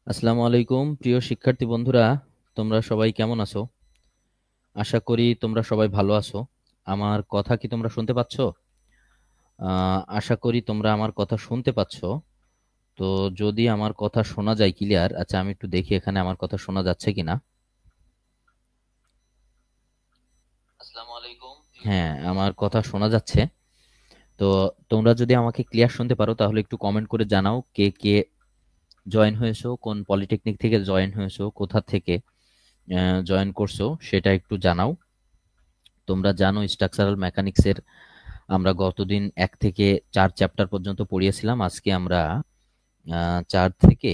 আসসালামু আলাইকুম প্রিয় শিক্ষার্থী বন্ধুরা, তোমরা সবাই কেমন আছো? আশা করি তোমরা সবাই ভালো আছো। আমার কথা কি তোমরা শুনতে পাচ্ছ? আশা করি তোমরা আমার কথা শুনতে পাচ্ছ। তো যদি আমার কথা শোনা যায় ক্লিয়ার, আচ্ছা আমি একটু দেখি এখানে আমার কথা শোনা যাচ্ছে কিনা। আসসালামু আলাইকুম। হ্যাঁ, আমার কথা শোনা যাচ্ছে। তো তোমরা যদি আমাকে ক্লিয়ার শুনতে পারো তাহলে একটু কমেন্ট করে জানাও কে কে জয়েন হয়েছো, কোন পলিটেকনিক থেকে জয়েন হয়েছো, কোথা থেকে জয়েন করছো সেটা একটু জানাও। তোমরা জানো স্ট্রাকচারাল মেকানিক্সের আমরা গতদিন 1 থেকে 4 চ্যাপ্টার পর্যন্ত পড়িয়েছিলাম। আজকে আমরা 4 থেকে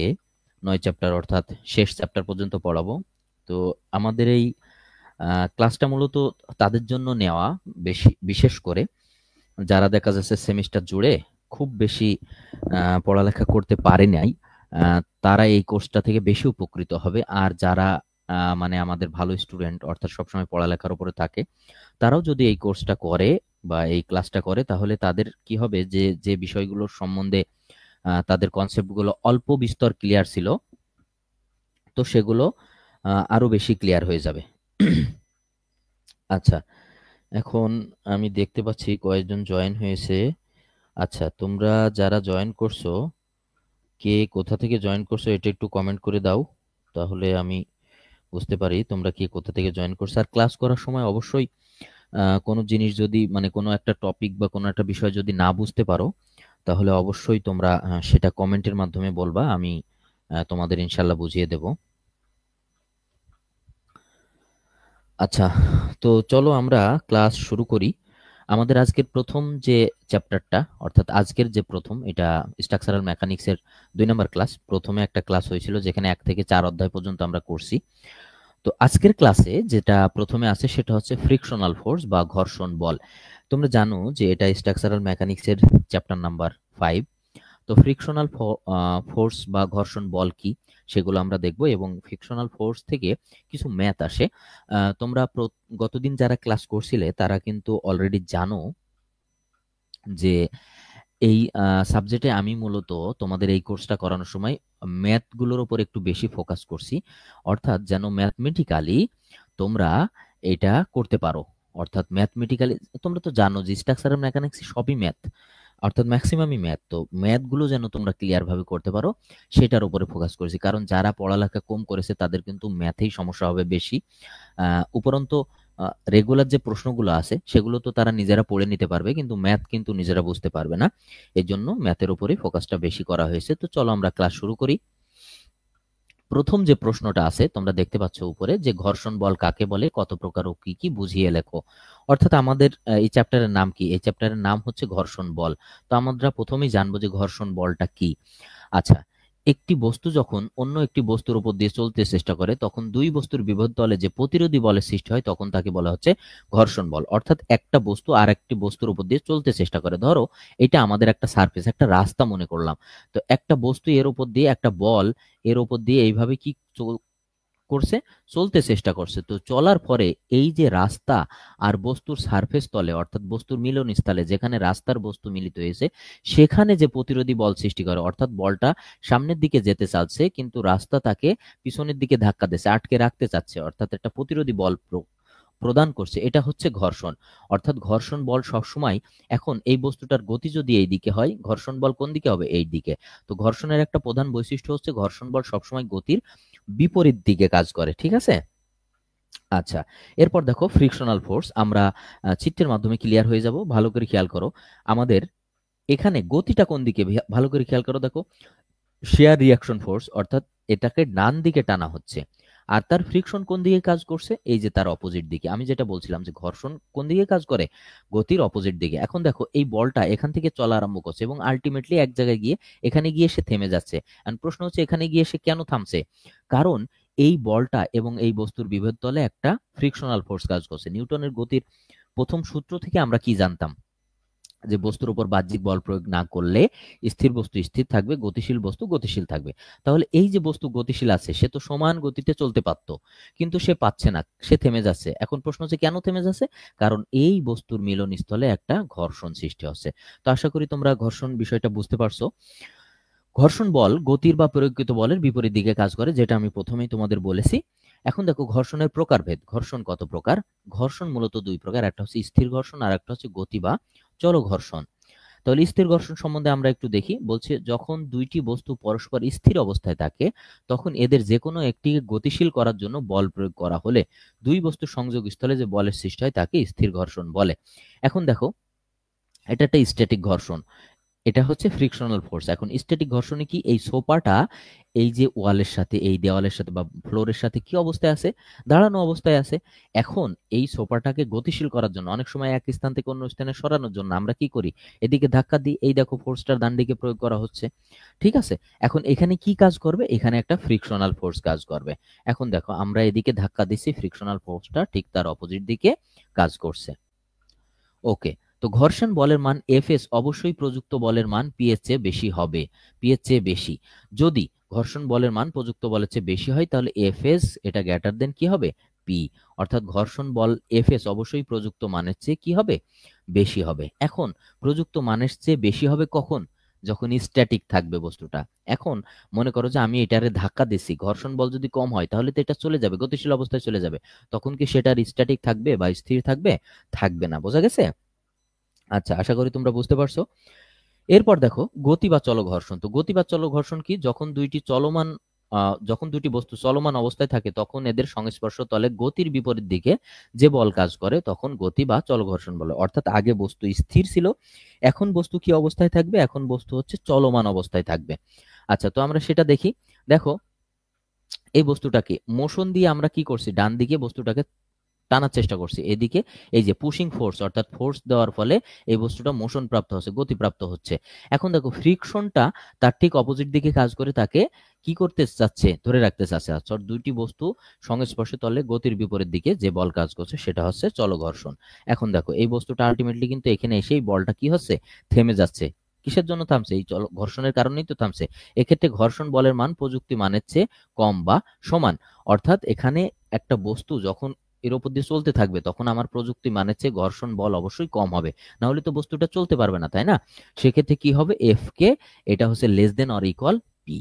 9 চ্যাপ্টার অর্থাৎ শেষ চ্যাপ্টার পর্যন্ত পড়াবো। তো আমাদের এই ক্লাসটা মূলত তাদের জন্য নেওয়া, বিশেষ করে যারা দেখা যাচ্ছে সেমিস্টার জুড়ে খুব বেশি পড়ালেখা করতে পারে নাই, তারা এই কোর্সটা থেকে বেশি উপকৃত হবে। আর যারা মানে আমাদের ভালো স্টুডেন্ট অর্থাৎ সবসময় পড়ালেখার উপরে থাকে, তারাও যদি এই কোর্সটা করে বা এই ক্লাসটা করে তাহলে তাদের কি হবে, যে যে বিষয়গুলোর সম্বন্ধে তাদের কনসেপ্টগুলো অল্প বিস্তর ক্লিয়ার ছিল, তো সেগুলো আরো বেশি ক্লিয়ার হয়ে যাবে। আচ্ছা, এখন আমি দেখতে পাচ্ছি কয়েকজন জয়েন হয়েছে। আচ্ছা, তোমরা যারা জয়েন করছো, কে কোথা থেকে জয়েন করছো এটা একটু কমেন্ট করে দাও, তাহলে আমি বুঝতে পারি তোমরা কে কোথা থেকে জয়েন করছো। আর ক্লাস করার সময় অবশ্যই কোনো জিনিস যদি মানে কোনো একটা টপিক বা কোনো একটা বিষয় যদি না বুঝতে পারো তাহলে অবশ্যই তোমরা সেটা কমেন্টের মাধ্যমে বলবা, আমি তোমাদের ইনশাল্লাহ বুঝিয়ে দেব। আচ্ছা, তো চলো আমরা ক্লাস শুরু করি। আমাদের আজকের প্রথম যে চ্যাপ্টারটা অর্থাৎ আজকের যে প্রথম, এটা স্ট্রাকচারাল মেকানিক্সের 2 নম্বর ক্লাস। প্রথমে একটা ক্লাস হয়েছিল যেখানে 1 থেকে 4 অধ্যায় পর্যন্ত আমরা করছি। তো আজকের ক্লাসে যেটা প্রথমে আছে সেটা হচ্ছে ফ্রিকশনাল ফোর্স বা ঘর্ষণ বল। তোমরা জানো যে এটা স্ট্রাকচারাল মেকানিক্সের চ্যাপ্টার নাম্বার 5। তো ফ্রিকশনাল ফোর্স বা ঘর্ষণ বল কি সেগুলো আমরা দেখব, এবং ফ্রিকশনাল ফোর্স থেকে কিছু ম্যাথ আসে। তোমরা গতদিন যারা ক্লাস করছিলে তারা কিন্তু অলরেডি জানো যে এই সাবজেক্টে আমি মূলত তোমাদের এই কোর্সটা করানোর সময় ম্যাথগুলোর উপর একটু বেশি ফোকাস করছি, অর্থাৎ যেন ম্যাথমেটিক্যালি তোমরা এটা করতে পারো। অর্থাৎ ম্যাথমেটিক্যালি তোমরা তো জানো যে স্ট্রাকচারাল মেকানিক্স সবই ম্যাথ, অর্থাৎ ম্যাক্সিমামই ম্যাথ। তো ম্যাথগুলো যেন তোমরা ক্লিয়ার ভাবে করতে পারো সেটার উপরে ফোকাস করেছি, কারণ যারা পড়ালেখা কম করেছে তাদের কিন্তু ম্যাথেই সমস্যা হবে বেশি। উপরন্তু রেগুলার যে প্রশ্নগুলো আছে সেগুলো তো তারা নিজেরা পড়ে নিতে পারবে, কিন্তু ম্যাথ কিন্তু নিজেরা বুঝতে পারবে না। এই জন্য ম্যাথের উপরেই ফোকাসটা বেশি করা হয়েছে। তো চলো আমরা ক্লাস শুরু করি। প্রথম যে প্রশ্নটা আছে তোমরা দেখতে পাচ্ছ উপরে, যে ঘর্ষণ বল কাকে বলে, কত প্রকার ও কি কি বুঝিয়ে লেখো। অর্থাৎ আমাদের এই চ্যাপ্টারের নাম কি? এই চ্যাপ্টারের নাম হচ্ছে ঘর্ষণ বল। তো আমরা প্রথমেই জানবো যে ঘর্ষণ বলটা কি। আচ্ছা, একটি বস্তু যখন অন্য একটি বস্তুর উপর দিয়ে চলতে চেষ্টা করে তখন দুই বস্তুর বিপরীত তলে যে প্রতিরোধী বলের সৃষ্টি হয় তখন তাকে বলা হচ্ছে ঘর্ষণ বল। অর্থাৎ একটা বস্তু আর একটি বস্তুর উপর দিয়ে চলতে চেষ্টা করে, ধরো এটা আমাদের একটা সারফেস, একটা রাস্তা মনে করলাম। তো একটা বস্তু এর উপর দিয়ে, একটা বল এর উপর দিয়ে এইভাবে কি করছে, চলতে চেষ্টা করছে। তো চলার পরে এই যে রাস্তা আর বস্তুর সারফেস তলে অর্থাৎ বস্তুর মিলন স্থলে যেখানে রাস্তার বস্তু মিলিত হয়েছে সেখানে যে প্রতিরোধী বল সৃষ্টি করে, অর্থাৎ বলটা সামনের দিকে যেতে চাচ্ছে কিন্তু রাস্তা তাকে পিছনের দিকে ধাক্কা দিচ্ছে, আটকে রাখতে চাচ্ছে, অর্থাৎ একটা প্রতিরোধী বল প্রদান করছে, এটা হচ্ছে ঘর্ষণ। অর্থাৎ ঘর্ষণ বল সবসময়, এখন এই বস্তুটার গতি যদি এই দিকে হয় ঘর্ষণ বল কোন দিকে হবে? এই দিকে। তো ঘর্ষণের একটা প্রধান বৈশিষ্ট্য হচ্ছে ঘর্ষণ বল সবসময় গতির বিপরীত দিকে কাজ করে, ঠিক আছে? আচ্ছা, এরপর দেখো ফ্রিকশনাল ফোর্স, আমরা চিত্রের মাধ্যমে ক্লিয়ার হয়ে যাব, ভালো করে খেয়াল করো। আমাদের এখানে গতিটা কোন দিকে, ভালো করে খেয়াল করো, দেখো শেয়ার রিয়াকশন ফোর্স, অর্থাৎ এটাকে ডান দিকে টানা হচ্ছে। আর তার ফ্রিকশন কোন দিকে কাজ করছে? এই যে তার অপোজিট দিকে। আমি যেটা বলছিলাম যে ঘর্ষণ কোন দিকে কাজ করে? গতির অপোজিট দিকে। এখন দেখো এই বলটা এখান থেকে চলা আরম্ভ করছে এবং আলটিমেটলি এক জায়গায় গিয়ে এখানে গিয়ে সে থেমে যাচ্ছে। এন্ড প্রশ্ন হচ্ছে এখানে গিয়ে সে কেন থামছে? কারণ এই বলটা এবং এই বস্তুর বিভেদ তলে একটা ফ্রিকশনাল ফোর্স কাজ করছে। নিউটনের গতির প্রথম সূত্র থেকে আমরা কি জানতাম? যে বস্তুর উপর বাহ্যিক বল প্রয়োগ না করলে স্থির বস্তু স্থির থাকবে, গতিশীল বস্তু গতিশীল থাকবে। তাহলে এই যে বস্তু গতিশীল আছে সে তো সমান গতিতে চলতে পারত, কিন্তু সে পাচ্ছে না, সে থেমে যাচ্ছে। এখন প্রশ্ন হচ্ছে কেন থেমে যাচ্ছে? কারণ এই বস্তুর মিলনস্থলে একটা ঘর্ষণ সৃষ্টি হচ্ছে। তো আশা করি তোমরা ঘর্ষণ বিষয়টা বুঝতে পারছো। ঘর্ষণ বল গতির বা প্রয়োগকৃত বলের বিপরীত দিকে কাজ করে, যেটা আমি প্রথমেই তোমাদের বলেছি। এখন দেখো ঘর্ষণের প্রকারভেদ। ঘর্ষণ কত প্রকার? ঘর্ষণ মূলত দুই প্রকার, একটা হচ্ছে স্থির ঘর্ষণ আর একটা হচ্ছে গতি বা চল ঘর্ষণ। তাহলে স্থির ঘর্ষণ সম্বন্ধে আমরা একটু দেখি। বলছে যখন দুইটি বস্তু পরস্পর স্থির অবস্থায় থাকে তখন এদের যে কোনো একটিকে গতিশীল করার জন্য বল প্রয়োগ করা হলে দুই বস্তুর সংযোগ স্থলে যে বলের সৃষ্টি হয় তাকে স্থির ঘর্ষণ বলে। এখন দেখো এটা একটা স্ট্যাটিক ঘর্ষণ, এটা হচ্ছে ফ্রিকশনাল ফোর্স। এখন স্ট্যাটিক ঘর্ষণে কি, এই সোফাটা এই যে ওয়ালের সাথে, এই দেওয়ালের সাথে বা ফ্লোরের সাথে কি অবস্থায় আছে? দাঁড়ানো অবস্থায় আছে। এখন এই সোফাটাকে গতিশীল করার জন্য, অনেক সময় এক স্থান থেকে অন্য স্থানে সরানোর জন্য আমরা কি করি? এদিকে ধাক্কা দিই। এই দেখো ফোর্সটার ডান দিকে প্রয়োগ করা হচ্ছে, ঠিক আছে? এখন এখানে কি কাজ করবে? এখানে একটা ফ্রিকশনাল ফোর্স কাজ করবে। এখন দেখো আমরা এদিকে ধাক্কা দিচ্ছি, ফ্রিকশনাল ফোর্সটা ঠিক তার অপোজিট দিকে কাজ করছে। ওকে, তো ঘর্ষণ বলের মান এফএস অবশ্যই প্রযুক্ত বলের মান পি এর চেয়ে বেশি হবে। পি এর চেয়ে বেশি। যদি ঘর্ষণ বলের মান প্রযুক্ত বলের চেয়ে বেশি হয় তাহলে এফএস এটা গ্রেটার দেন কি হবে? পি। অর্থাৎ ঘর্ষণ বল এফএস অবশ্যই প্রযুক্ত মানের চেয়ে কি হবে? বেশি হবে। এখন প্রযুক্ত মানের চেয়ে বেশি হবে কখন? যখন স্ট্যাটিক থাকবে বস্তুটা। এখন মনে করো যে আমি এটারে ধাক্কা দিচ্ছি, ঘর্ষণ বল যদি কম হয় তাহলে তো এটা চলে যাবে, গতিশীল অবস্থায় চলে যাবে। তখন কি সেটা স্ট্যাটিক থাকবে বা স্থির থাকবে? থাকবে না। বোঝা গেছে? আচ্ছা, আশা করি তোমরা বুঝতে পারছো। এরপর দেখো গতি বা চল ঘর্ষণ। তো গতি বা চল ঘর্ষণ কি? যখন দুটি বস্তু চলমান অবস্থায় থাকে তখন এদের সংস্পর্শ তলে গতির বিপরীত দিকে যে বল কাজ করে তখন গতি বা চল ঘর্ষণ বলে। অর্থাৎ আগে বস্তু স্থির ছিল, এখন বস্তু কি অবস্থায় থাকবে? এখন বস্তু হচ্ছে চলমান অবস্থায় থাকবে। আচ্ছা, তো আমরা সেটা দেখি। দেখো এই বস্তুটাকে মোশন দিয়ে আমরা কি করছি? ডান দিকে বস্তুটাকে টানার চেষ্টা করছি, এদিকে এই যে পুশিং ফোর্স অর্থাৎ ফোর্স দেওয়ার ফলে এই বস্তুটা মোশন প্রাপ্ত হচ্ছে, গতিপ্রাপ্ত হচ্ছে। এখন দেখো ফ্রিকশনটা তার ঠিক অপোজিট দিকে কাজ করে, তাকে কি করতে চাচ্ছে? ধরে রাখতে চাচ্ছে। অর্থাৎ দুইটি বস্তু সংস্পর্শে তলে গতির বিপরীত দিকে যে বল কাজ করছে সেটা হচ্ছে চল ঘর্ষণ। এখন দেখো এই বস্তুটা আলটিমেটলি কিন্তু এখানে এসেই বলটা কি হচ্ছে? থেমে যাচ্ছে। কিসের জন্য থামছে? এই চল ঘর্ষণের কারণেই তো থামছে। এক্ষেত্রে ঘর্ষণ বলের মান প্রযুক্তি মানের চেয়ে কম বা সমান। অর্থাৎ এখানে একটা বস্তু যখন এর উপর দিয়ে চলতে থাকবে তখন আমার প্রযুক্তি মানের চেয়ে ঘর্ষণ বল অবশ্যই কম হবে, না হলে তো বস্তুটা চলতে পারবে না, তাই না? সেক্ষেত্রে কি হবে? এফ কে এটা হচ্ছে less than or equal P.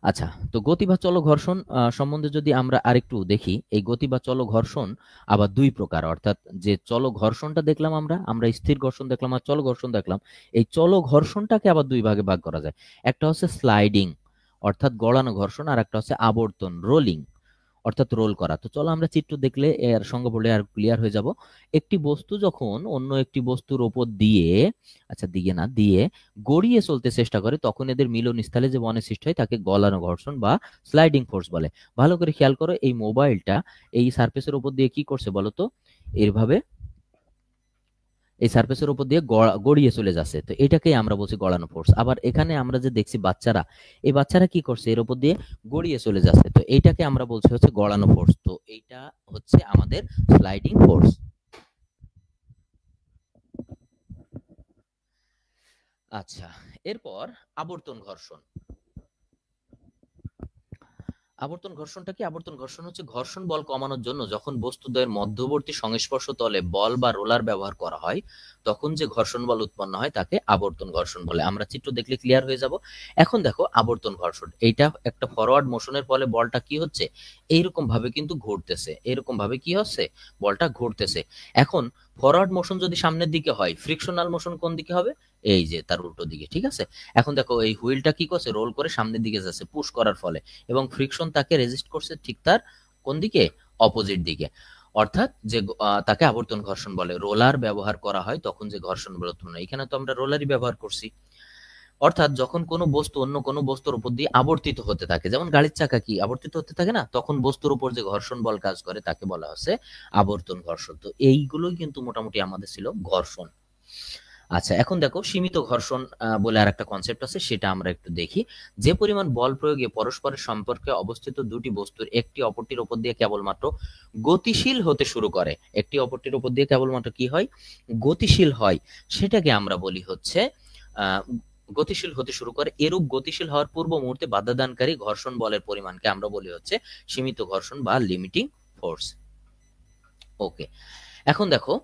আচ্ছা, তো গতি বা চল ঘর্ষণ সম্বন্ধে যদি আমরা আরেকটু দেখি, এই গতি বা চল ঘর্ষণ আবার দুই প্রকার। অর্থাৎ যে চল ঘর্ষণটা দেখলাম আমরা স্থির ঘর্ষণ দেখলাম আর চল ঘর্ষণ দেখলাম। এই চল ঘর্ষণটাকে আবার দুই ভাগে ভাগ করা যায়। একটা হচ্ছে স্লাইডিং অর্থাৎ গড়ানো ঘর্ষণ, আর একটা হচ্ছে আবর্তন রোলিং অর্থাৎ রোল করা। তো চলো আমরা চিত্র দেখলে এর সঙ্গে পড়লে আর ক্লিয়ার হয়ে যাব। একটি বস্তু যখন অন্য একটি বস্তুর ওপর দিয়ে, আচ্ছা দিকে না দিয়ে গড়িয়ে চলতে চেষ্টা করে তখন এদের মিলন স্থলে যে বনের সৃষ্টি হয় তাকে গলানো ঘর্ষণ বা স্লাইডিং ফোর্স বলে। ভালো করে খেয়াল করো, এই মোবাইলটা এই সারফেসের উপর দিয়ে কি করছে বলতো? এইভাবে এই সারফেসের উপর দিয়ে গড়িয়ে চলে যাচ্ছে, তো এটাকেই আমরা বলছি গড়ানো ফোর্স। আবার এখানে আমরা যে দেখছি বাচ্চারা, এই বাচ্চারা কি করছে? এর উপর দিয়ে গড়িয়ে চলে যাচ্ছে, তো এইটাকে আমরা বলছি হচ্ছে গড়ানো ফোর্স। তো এইটা হচ্ছে আমাদের স্লাইডিং ফোর্স। আচ্ছা, এরপর আবর্তন ঘর্ষণ। আবর্তন ঘর্ষণটা কি? আবর্তন ঘর্ষণ হচ্ছে ঘর্ষণ বল কমানোর জন্য যখন বস্তুদ্বয়ের মধ্যবর্তী সংস্পর্শ তলে বল বা রোলার ব্যবহার করা হয় তখন যে ঘর্ষণ বল উৎপন্ন হয় তাকে আবর্তন ঘর্ষণ বলে। আমরা চিত্র দেখলে ক্লিয়ার হয়ে যাব। এখন দেখো আবর্তন ঘর্ষণ, এইটা একটা ফরওয়ার্ড মোশনের ফলে বলটা কি হচ্ছে? এইরকম ভাবে কিন্তু ঘুরতেছে, এরকম ভাবে কি হচ্ছে? বলটা ঘুরতেছে। এখন ফরওয়ার্ড মোশন যদি সামনের দিকে হয়, ফ্রিকশনাল মোশন কোন দিকে হবে? এই যে তার উল্টো দিকে, ঠিক আছে? এখন দেখো এই হুইলটা কি করছে? রোল করে সামনের দিকে যাচ্ছে পুশ করার ফলে, এবং ফ্রিকশন তাকে রেজিস্ট করছে ঠিক তার কোন দিকে? অপোজিট দিকে। অর্থাৎ যে তাকে আবর্তন ঘর্ষণ বলে। রোলার ব্যবহার করা হয় তখন যে ঘর্ষণ বল উৎপন্ন হয়, এখানে তো আমরা রোলারই ব্যবহার করছি। অর্থাৎ যখন কোনো বস্তু অন্য কোনো বস্তুর উপর দিয়ে আবর্তিত হতে থাকে, যেমন গাড়ির চাকা কি আবর্তিত হতে থাকে না, তখন বস্তুর উপর যে ঘর্ষণ বল কাজ করে তাকে বলা হচ্ছে আবর্তন ঘর্ষণ। তো এইগুলোই কিন্তু মোটামুটি আমাদের ছিল ঘর্ষণ। আচ্ছা, এখন দেখো সীমিত ঘর্ষণ বলে আর একটা কনসেপ্ট আছে, সেটা আমরা একটু দেখি। যে পরিমাণ বল প্রয়োগে পরস্পরের সম্পর্কে অবস্থিত দুটি বস্তুর একটি অপরটির উপর দিয়ে কেবলমাত্র গতিশীল হতে শুরু করে, একটি অপরটির উপর দিয়ে কেবলমাত্র কি হয়? গতিশীল হয়, সেটাকে আমরা বলি হচ্ছে আহ গতিশীল হতে শুরু করে। এরূপ গতিশীল হওয়ার পূর্ব মুহূর্তে বাধাদানকারী ঘর্ষণ বলের পরিমাণকে আমরা বলি হচ্ছে সীমিত ঘর্ষণ বা লিমিটিং ফোর্স। ওকে, এখন দেখো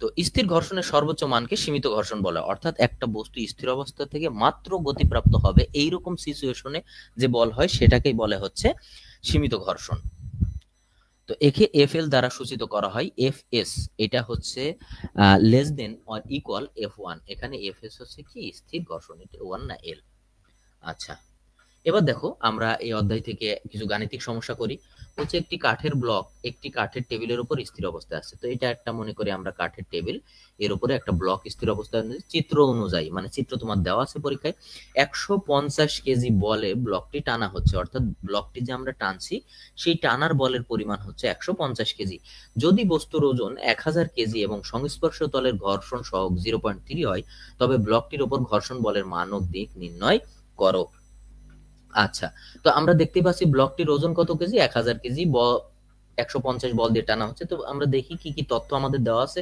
তো স্থির ঘর্ষণের সর্বোচ্চ মানকে সীমিত ঘর্ষণ বলে, অর্থাৎ একটা বস্তু স্থির অবস্থা থেকে মাত্র গতিপ্রাপ্ত হবে এইরকম সিচুয়েশনে যে বল হয় সেটাকেই বলে হচ্ছে সীমিত ঘর্ষণ। তো একে এফ এল দ্বারা সূচিত করা হয়। এফ এস এটা হচ্ছে less than or equal F one. এখানে এফ এস হচ্ছে কি স্থির ঘর্ষণ, এটা ওয়ান না এল। আচ্ছা, এবার দেখো আমরা এই অধ্যায় থেকে কিছু গাণিতিক সমস্যা করি। হচ্ছে একটি কাঠের ব্লক একটি কাঠের টেবিলের উপর স্থির অবস্থায় আছে। তো এটা একটা মনে করি আমরা কাঠের টেবিল, এর উপরে একটা ব্লক স্থির অবস্থায় চিত্র অনুযায়ী, মানে চিত্র তোমার দেওয়া আছে পরীক্ষায়, 150 কেজি বলে ব্লকটি টানা হচ্ছে। অর্থাৎ ব্লকটি যে আমরা টানছি সেই টানার বলের পরিমাণ হচ্ছে 150 কেজি। যদি বস্তুর ওজন 1000 কেজি এবং সংস্পর্শ তলের ঘর্ষণ সহগ 0.3 হয়, তবে ব্লকটির উপর ঘর্ষণ বলের মান ও দিক নির্ণয় করো। আচ্ছা, তো আমরা দেখতে পাচ্ছি ব্লকটির ওজন কত কেজি, 1000 কেজি, 150 বল দিয়ে টানা হচ্ছে। তো আমরা দেখি কি কি তথ্য আমাদের দেওয়া আছে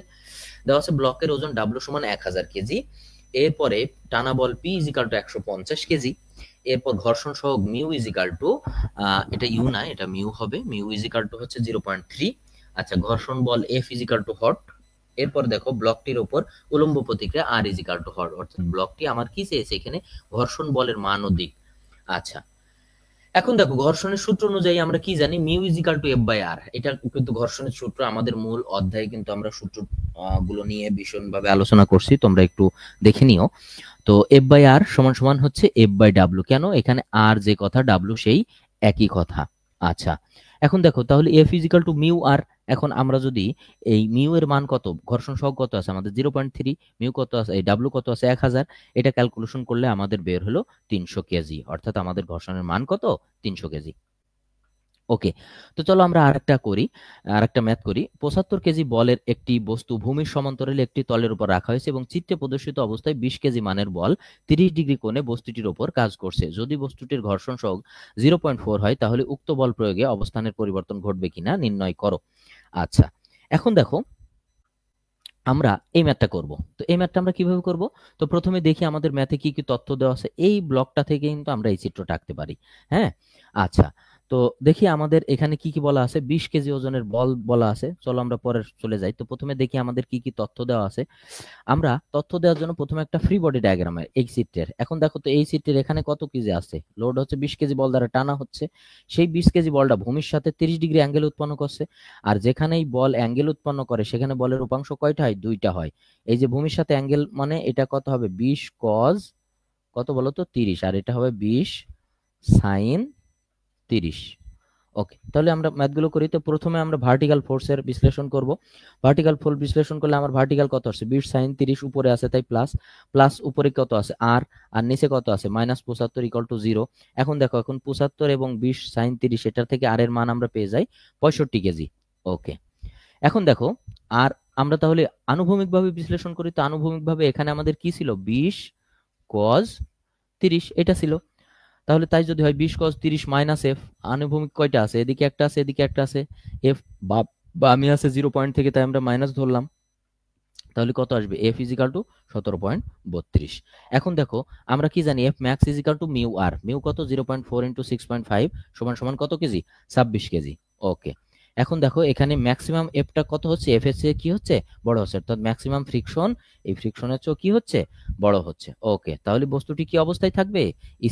ব্লকের ওজন ডাব্লু সমান 1000 কেজি, এরপরে টানা বল পি ইজিক্যাল টু 150 কেজি, এরপর ঘর্ষণ সহগ মিউ ইজিক্যাল টু, এটা ইউ না এটা মিউ হবে, মিউ ইজিক্যাল টু হচ্ছে 0.3। আচ্ছা, ঘর্ষণ বল এফ ইজিক্যাল টু হট। এরপর দেখো ব্লকটির উপর উলম্ব প্রতিক্রিয়া আর ইজিক্যাল টু হট, অর্থাৎ ব্লকটি আমার কি চেয়েছে এখানে, ঘর্ষণ বলের মান ও দিক। আচ্ছা, এখন দেখো ঘর্ষণের সূত্র অনুযায়ী আমরা কি জানি, mu is equal to F by R. এটা কিন্তু ঘর্ষণের সূত্র, আমাদের মূল অধ্যায়ে কিন্তু আমরা সূত্র গুলো নিয়ে ভীষণভাবে আলোচনা করছি, তোমরা একটু দেখে নিও। তো এফ বাই আর সমান সমান হচ্ছে এফ বাই ডাব্লু। কেন, এখানে আর যে কথা ডাব্লু সেই একই কথা। আচ্ছা, এখন দেখো তাহলে এফ ইজিক্যাল টু মিউ আর। এখন আমরা যদি এই মিউ এর মান কত, ঘর্ষণ সহগ কত আছে আমাদের 0.3, মিউ কত আছে, এই ডাব্লু কত আছে 1000, এটা ক্যালকুলেশন করলে আমাদের বের হলো 300 কেজি, অর্থাৎ আমাদের ঘর্ষণের মান কত, 300 কেজি। ওকে, তো চলো আমরা আরেকটা ম্যাথ করি। 75 কেজি বলের একটি বস্তু ভূমির সমান্তরালে একটি তলের উপর রাখা হয়েছে এবং চিত্রে প্রদর্শিত অবস্থায় 20 কেজি মানের বল 30 ডিগ্রি কোণে বস্তুটির উপর কাজ করছে। যদি বস্তুটির ঘর্ষণ সহগ 0.4 হয়, তাহলে উক্ত বল প্রয়োগে অবস্থানের পরিবর্তন ঘটবে কিনা নির্ণয় করো। আচ্ছা, এখন দেখো আমরা এই ম্যাথটা করব। তো এই ম্যাথটা আমরা কিভাবে করব, তো প্রথমে দেখি আমাদের ম্যাথে কি কি তথ্য দেওয়া আছে। এই ব্লকটা থেকে কিন্তু আমরা এই চিত্রটা আঁকতে পারি। হ্যাঁ, আচ্ছা, তো দেখি আমাদের এখানে কি কি বলা আছে। 20 কেজি ওজনের বল বলা আছে। চলো আমরা পরে চলে যাই। তো প্রথমে দেখি আমাদের কি কি তথ্য দেওয়া আছে। আমরা তথ্য দেওয়ার জন্য প্রথমে একটা ফ্রি বডি ডায়াগ্রামের এই চিত্রের, এখন দেখো তো এই চিত্রের এখানে কত কেজি আছে, লোড হচ্ছে 20 কেজি বল দ্বারা টানা হচ্ছে। সেই 20 কেজি বলটা ভূমির সাথে 30 ডিগ্রি অ্যাঙ্গেল উৎপন্ন করছে। আর যেখানেই বল অ্যাঙ্গেল উৎপন্ন করে সেখানে বলের উপাংশ কয়টা হয়, দুইটা হয়। এই যে ভূমির সাথে অ্যাঙ্গেল মানে এটা কত হবে, 20 কজ কত বলো তো 30, আর এটা হবে 20 সাইন 30। ওকে, তাহলে আমরা ম্যাথগুলো করি। তো প্রথমে আমরা ভার্টিক্যাল ফোর্সের বিশ্লেষণ করব। ভার্টিক্যাল ফোর্স বিশ্লেষণ করলে আমার ভার্টিক্যাল কত আসছে, 20 সাইন 30, উপরে আছে তাই প্লাস, প্লাস উপরে কত আছে আর, আর নিচে কত আছে মাইনাস 75 ইকুয়াল টু 0। এখন দেখো, এখন 75 এবং 20 সাইন 30 এটার থেকে আর এর মান আমরা পেয়ে যাই 65 কেজি। ওকে, এখন দেখো আর আমরা তাহলে আনুভূমিকভাবে বিশ্লেষণ করি। তো আনুভূমিকভাবে এখানে আমাদের কি ছিল, 20 কজ 30 এটা ছিল। তাহলে তাই যদি হয় 20 cos 30 মাইনাস এফ, আনুভূমিক কয়টা আছে, এদিকে একটা আছে এদিকে একটা আছে, এফ বামে আছে 0 পয়েন্ট থেকে, তাই আমরা মাইনাস ধরলাম। তাহলে কত আসবে, এফ ইজিক্যাল টু 17.32। এখন দেখো আমরা কি জানি, F max is equal to mu R. Mu কত, 0.4 ইন্টু 6.5 সমান সমান কত কেজি, 26 কেজি। ওকে, এখন দেখো এখানে ম্যাক্সিমাম এফটা কত হচ্ছে, এফ এর চেয়ে কি হচ্ছে, বড় হচ্ছে, অর্থাৎ ম্যাক্সিমাম ফ্রিকশন এই ফ্রিকশনের চেয়ে কি হচ্ছে, বড় হচ্ছে। ওকে, তাহলে বস্তুটি কি অবস্থায় থাকবে,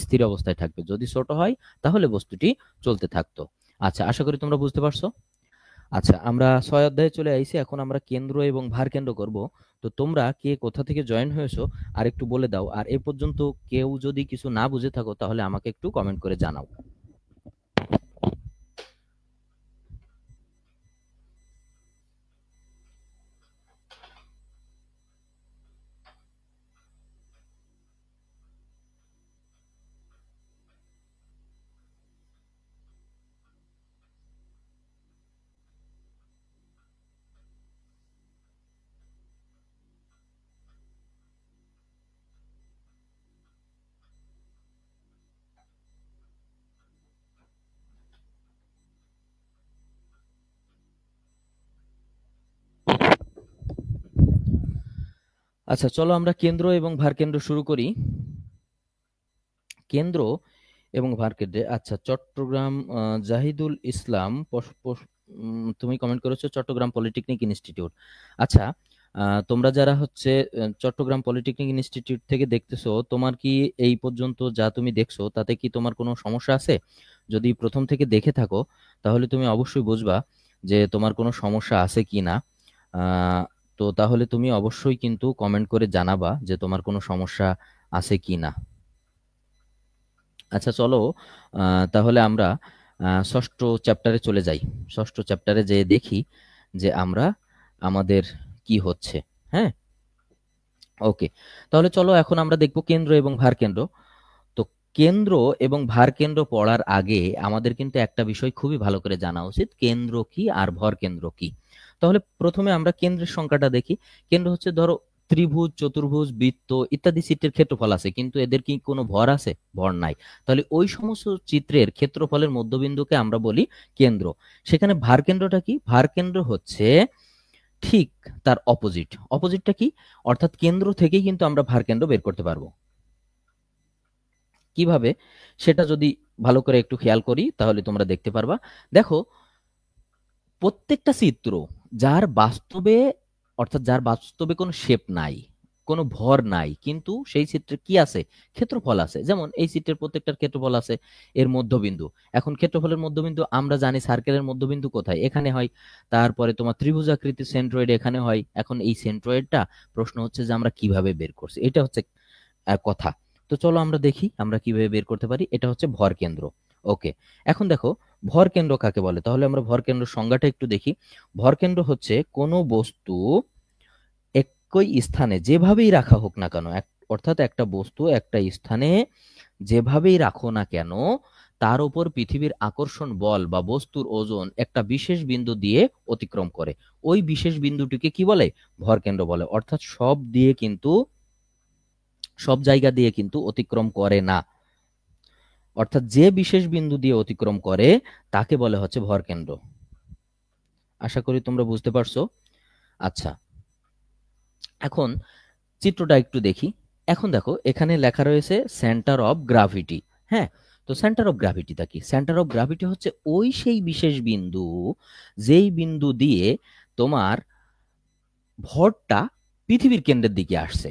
স্থির অবস্থায় থাকবে। যদি ছোট হয় তাহলে বস্তুটি চলতে থাকতো। আচ্ছা, আশা করি তোমরা বুঝতে পারছো। আচ্ছা, আমরা 6 অধ্যায়ে চলে আইছি। এখন আমরা কেন্দ্র এবং ভার কেন্দ্র করব। তো তোমরা কে কোথা থেকে জয়েন হয়েছো আর একটু বলে দাও। আর এ পর্যন্ত কেউ যদি কিছু না বুঝে থাকো তাহলে আমাকে একটু কমেন্ট করে জানাও। আচ্ছা, চলো আমরা কেন্দ্র এবং ভার কেন্দ্র শুরু করি। কেন্দ্র এবং ভার কেন্দ্রে, আচ্ছা চট্টগ্রাম, জাহিদুল ইসলাম তুমি কমেন্ট করেছো চট্টগ্রাম পলিটেকনিক ইনস্টিটিউট। আচ্ছা, তোমরা যারা হচ্ছে চট্টগ্রাম পলিটেকনিক ইনস্টিটিউট থেকে দেখতেছো, তোমার কি এই পর্যন্ত যা তুমি দেখছো তাতে কি তোমার কোনো সমস্যা আছে? যদি প্রথম থেকে দেখে থাকো তাহলে তুমি অবশ্যই বুঝবা যে তোমার কোনো সমস্যা আছে কি না। আহ, তো তাহলে তুমি অবশ্যই কিন্তু কমেন্ট করে জানাবা যে তোমার কোনো সমস্যা আছে কি না। আচ্ছা চলো, তাহলে আমরা ষষ্ঠ চ্যাপ্টারে চলে যাই। ষষ্ঠ চ্যাপ্টারে যেয়ে দেখি যে আমরা আমাদের কি হচ্ছে। হ্যাঁ, ওকে। তাহলে চলো এখন আমরা দেখব কেন্দ্র এবং ভার কেন্দ্র। তো কেন্দ্র এবং ভার কেন্দ্র পড়ার আগে আমাদের কিন্তু একটা বিষয় খুবই ভালো করে জানা উচিত, কেন্দ্র কি আর ভর কেন্দ্র কি। তাহলে প্রথমে আমরা কেন্দ্রের সংখ্যাটা দেখি। কেন্দ্র হচ্ছে, ধরো ত্রিভুজ, চতুর্ভুজ, বৃত্ত ইত্যাদি চিত্রের ক্ষেত্রফল আছে, কিন্তু এদের কি কোনো ভর আছে? ভর নাই। তাহলে ওই সমস্ত চিত্রের ক্ষেত্রফলের মধ্যবিন্দুকে আমরা বলি কেন্দ্র। সেখানে ভার কেন্দ্রটা কি? ভার কেন্দ্র হচ্ছে ঠিক তার অপোজিট। অপোজিটটা কি? অর্থাৎ কেন্দ্র থেকেই কিন্তু আমরা ভার কেন্দ্র বের করতে পারবো। কিভাবে সেটা যদি ভালো করে একটু খেয়াল করি তাহলে তোমরা দেখতে পারবা। দেখো, প্রত্যেকটা চিত্র যার বাস্তবে, অর্থাৎ যার বাস্তবে কোনো শেপ নাই, কোনো ভর নাই, কিন্তু সেই চিত্রে কি আছে? ক্ষেত্রফল আছে। যেমন এই চিত্রের প্রত্যেকটার ক্ষেত্রফল আছে, এর মধ্যবিন্দু। এখন ক্ষেত্রফলের মধ্যবিন্দু আমরা জানি সার্কেলের মধ্যবিন্দু কোথায়? এখানে হয়। তারপরে তোমার ত্রিভুজাকৃতির সেন্ট্রয়েড এখানে হয়। এখন এই সেন্ট্রয়েডটা, প্রশ্ন হচ্ছে যে আমরা কিভাবে বের করছি, এটা হচ্ছে কথা। তো চলো আমরা দেখি আমরা কিভাবে বের করতে পারি। এটা হচ্ছে ভর কেন্দ্র। ওকে, এখন দেখো ভর কেন্দ্র কাকে বলে। তাহলে আমরা ভর কেন্দ্র সংজ্ঞাটা একটু দেখি। ভর কেন্দ্র হচ্ছে কোনো বস্তু একই স্থানে যেভাবেই রাখা হোক না কেন, অর্থাৎ একটা বস্তু একটা স্থানে যেভাবেই রাখো না কেন, তার উপর পৃথিবীর আকর্ষণ বল বা বস্তুর ওজন একটা বিশেষ বিন্দু দিয়ে অতিক্রম করে। ওই বিশেষ বিন্দুটিকে কি বলে? ভর কেন্দ্র বলে। অর্থাৎ সব জায়গা দিয়ে কিন্তু অতিক্রম করে না। অর্থাৎ যে বিশেষ বিন্দু দিয়ে অতিক্রম করে তাকে বলে হচ্ছে ভর কেন্দ্র। আশা করি তোমরা বুঝতে পারছো। আচ্ছা, এখন চিত্রটা একটু দেখি। এখন দেখো এখানে লেখা রয়েছে সেন্টার অফ গ্রাভিটি। হ্যাঁ, তো সেন্টার অফ গ্রাভিটিটা কি? সেন্টার অফ গ্রাভিটি হচ্ছে ওই সেই বিশেষ বিন্দু, যেই বিন্দু দিয়ে তোমার ভরটা পৃথিবীর কেন্দ্রের দিকে আসছে।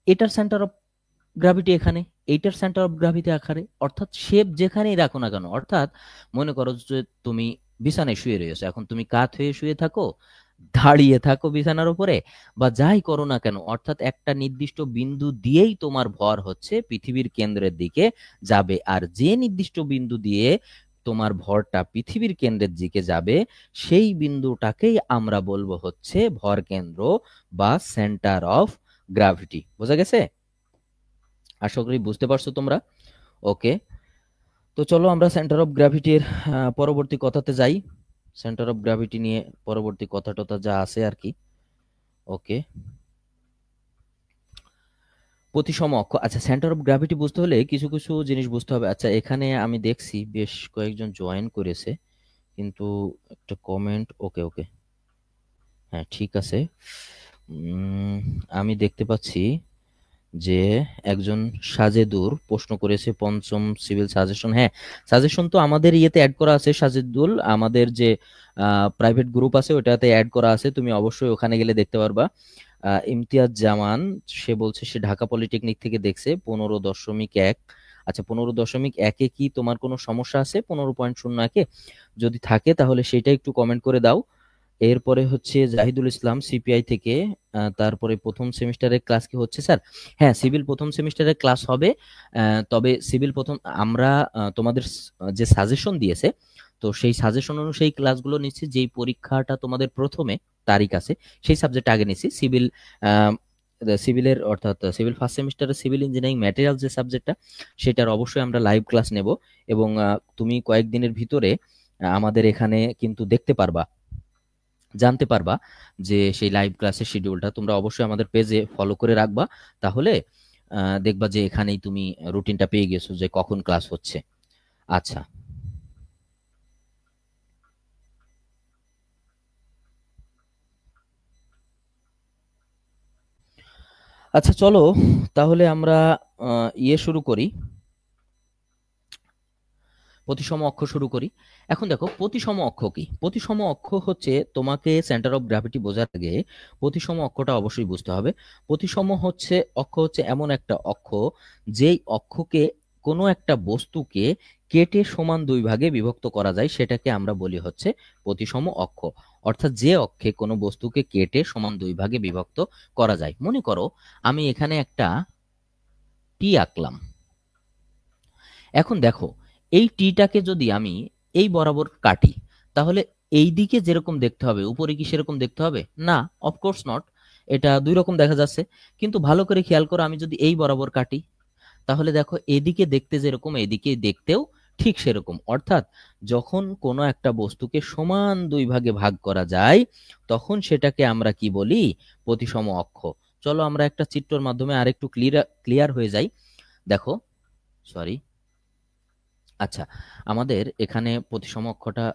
এটার সেন্টার অফ গ্রাভিটি এখানে, এইটার সেন্টার অফ গ্রাভিটি আকারে। অর্থাৎ শেপ যেখানেই রাখো না কেন, অর্থাৎ মনে করো যে তুমি বিছানায় শুয়ে রয়েছো, এখন তুমি কাত হয়ে শুয়ে থাকো, দাঁড়িয়ে থাকো বিছানার উপরে, বা যাই করো না কেন, অর্থাৎ একটা নির্দিষ্ট বিন্দু দিয়েই তোমার ভর হচ্ছে পৃথিবীর কেন্দ্রের দিকে যাবে। আর যে নির্দিষ্ট বিন্দু দিয়ে তোমার ভরটা পৃথিবীর কেন্দ্রের দিকে যাবে, সেই বিন্দুটাকেই আমরা বলবো হচ্ছে ভর কেন্দ্র বা সেন্টার অফ গ্রাভিটি। বোঝা গেছে? আশা করি বুঝতে পারছো তোমরা। ওকে, তো চলো আমরা সেন্টার অফ গ্র্যাভিটির পরবর্তী কথাতে যাই। সেন্টার অফ গ্র্যাভিটি নিয়ে পরবর্তী কথা টথা যা আছে আর কি। ওকে, প্রতিসম অক্ষ। আচ্ছা, সেন্টার অফ গ্র্যাভিটি বুঝতে হলে কিছু কিছু জিনিস বুঝতে হবে। আচ্ছা, এখানে আমি দেখছি বেশ কয়েকজন জয়েন করেছে, কিন্তু একটা কমেন্ট। ওকে ওকে, হ্যাঁ ঠিক আছে। আমি দেখতে পাচ্ছি যে একজন সাজেদুর প্রশ্ন করেছে পঞ্চম সিভিল সাজেশন। হ্যাঁ, সাজেশন তো আমাদের ইয়েতে অ্যাড করা আছে সাজেদুল, আমাদের যে প্রাইভেট গ্রুপ আছে ওটাতে অ্যাড করা আছে, তুমি অবশ্যই ওখানে গেলে দেখতে পারবা। ইমতিয়াজ জামান, সে বলছে সে ঢাকা পলিটেকনিক থেকে দেখছে 15.1। আচ্ছা, 15.1-এ কি তোমার কোনো সমস্যা আছে? 15.01-এ যদি থাকে তাহলে সেটা একটু কমেন্ট করে দাও। এরপরে হচ্ছে জাহিদুল ইসলাম সিপিআই থেকে, তারপরে প্রথম সেমিস্টারের ক্লাস কি হচ্ছে স্যার? হ্যাঁ, সিভিল প্রথম সেমিস্টারের ক্লাস হবে। তবে সিভিল প্রথম আমরা তোমাদের যে সাজেশন দিয়েছে, তো সেই সাজেশন অনুযায়ী ক্লাসগুলো নিচ্ছি। যেই পরীক্ষাটা তোমাদের প্রথমে তারিখ আছে সেই সাবজেক্ট আগে নিচ্ছি। সিভিলের অর্থাৎ সিভিল ফার্স্ট সেমিস্টারের সিভিল ইঞ্জিনিয়ারিং ম্যাটেরিয়াল যে সাবজেক্টটা, সেটার অবশ্যই আমরা লাইভ ক্লাস নেব। এবং তুমি কয়েকদিনের ভিতরে আমাদের এখানে কিন্তু দেখতে পারবা, জানতে পারবা যে সেই লাইভ ক্লাসের শিডিউলটা তোমরা অবশ্যই আমাদের পেজে ফলো করে রাখবা। তাহলে দেখবা যে এখানেই তুমি রুটিনটা পেয়ে গেছো যে কখন ক্লাস হচ্ছে। আচ্ছা, আচ্ছা চলো তাহলে আমরা ইয়ে শুরু করি। প্রতিসম অক্ষ শুরু করি। এখন দেখো প্রতিসম অক্ষ কি? প্রতিসম অক্ষ হচ্ছে, তোমাকে সেন্টার অফ গ্র্যাভিটি বোঝার আগে প্রতিসম অক্ষটা অবশ্যই বুঝতে হবে। প্রতিসম অক্ষ হচ্ছে এমন একটা অক্ষ যেই অক্ষকে কোনো একটা বস্তুকে কেটে সমান দুই ভাগে বিভক্ত করা যায়, সেটাকে আমরা বলি হচ্ছে প্রতিসম অক্ষ। অর্থাৎ যে অক্ষে কোনো বস্তুকে কেটে সমান দুই ভাগে বিভক্ত করা যায়। মনে করো আমি এখানে একটা টি আঁকলাম। এখন দেখো এই টিটাকে যদি আমি এই বরাবর কাটি, তাহলে এই দিকে যেরকম দেখতে হবে উপরে কি সেরকম দেখতে হবে? না, অফকোর্স নট। এটা দুই রকম দেখা যাচ্ছে। কিন্তু ভালো করে খেয়াল করো, আমি যদি এই বরাবর কাটি, তাহলে দেখো এদিকে দেখতে যেরকম এদিকে দেখতেও ঠিক সেরকম। অর্থাৎ যখন কোনো একটা বস্তুকে সমান দুই ভাগে ভাগ করা যায়, তখন সেটাকে আমরা কি বলি? প্রতিসম অক্ষ। চলো আমরা একটা চিত্রের মাধ্যমে আরেকটু ক্লিয়ার হয়ে যাই। দেখো, সরি, আচ্ছা, আমাদের এখানে প্রতিসম অক্ষটা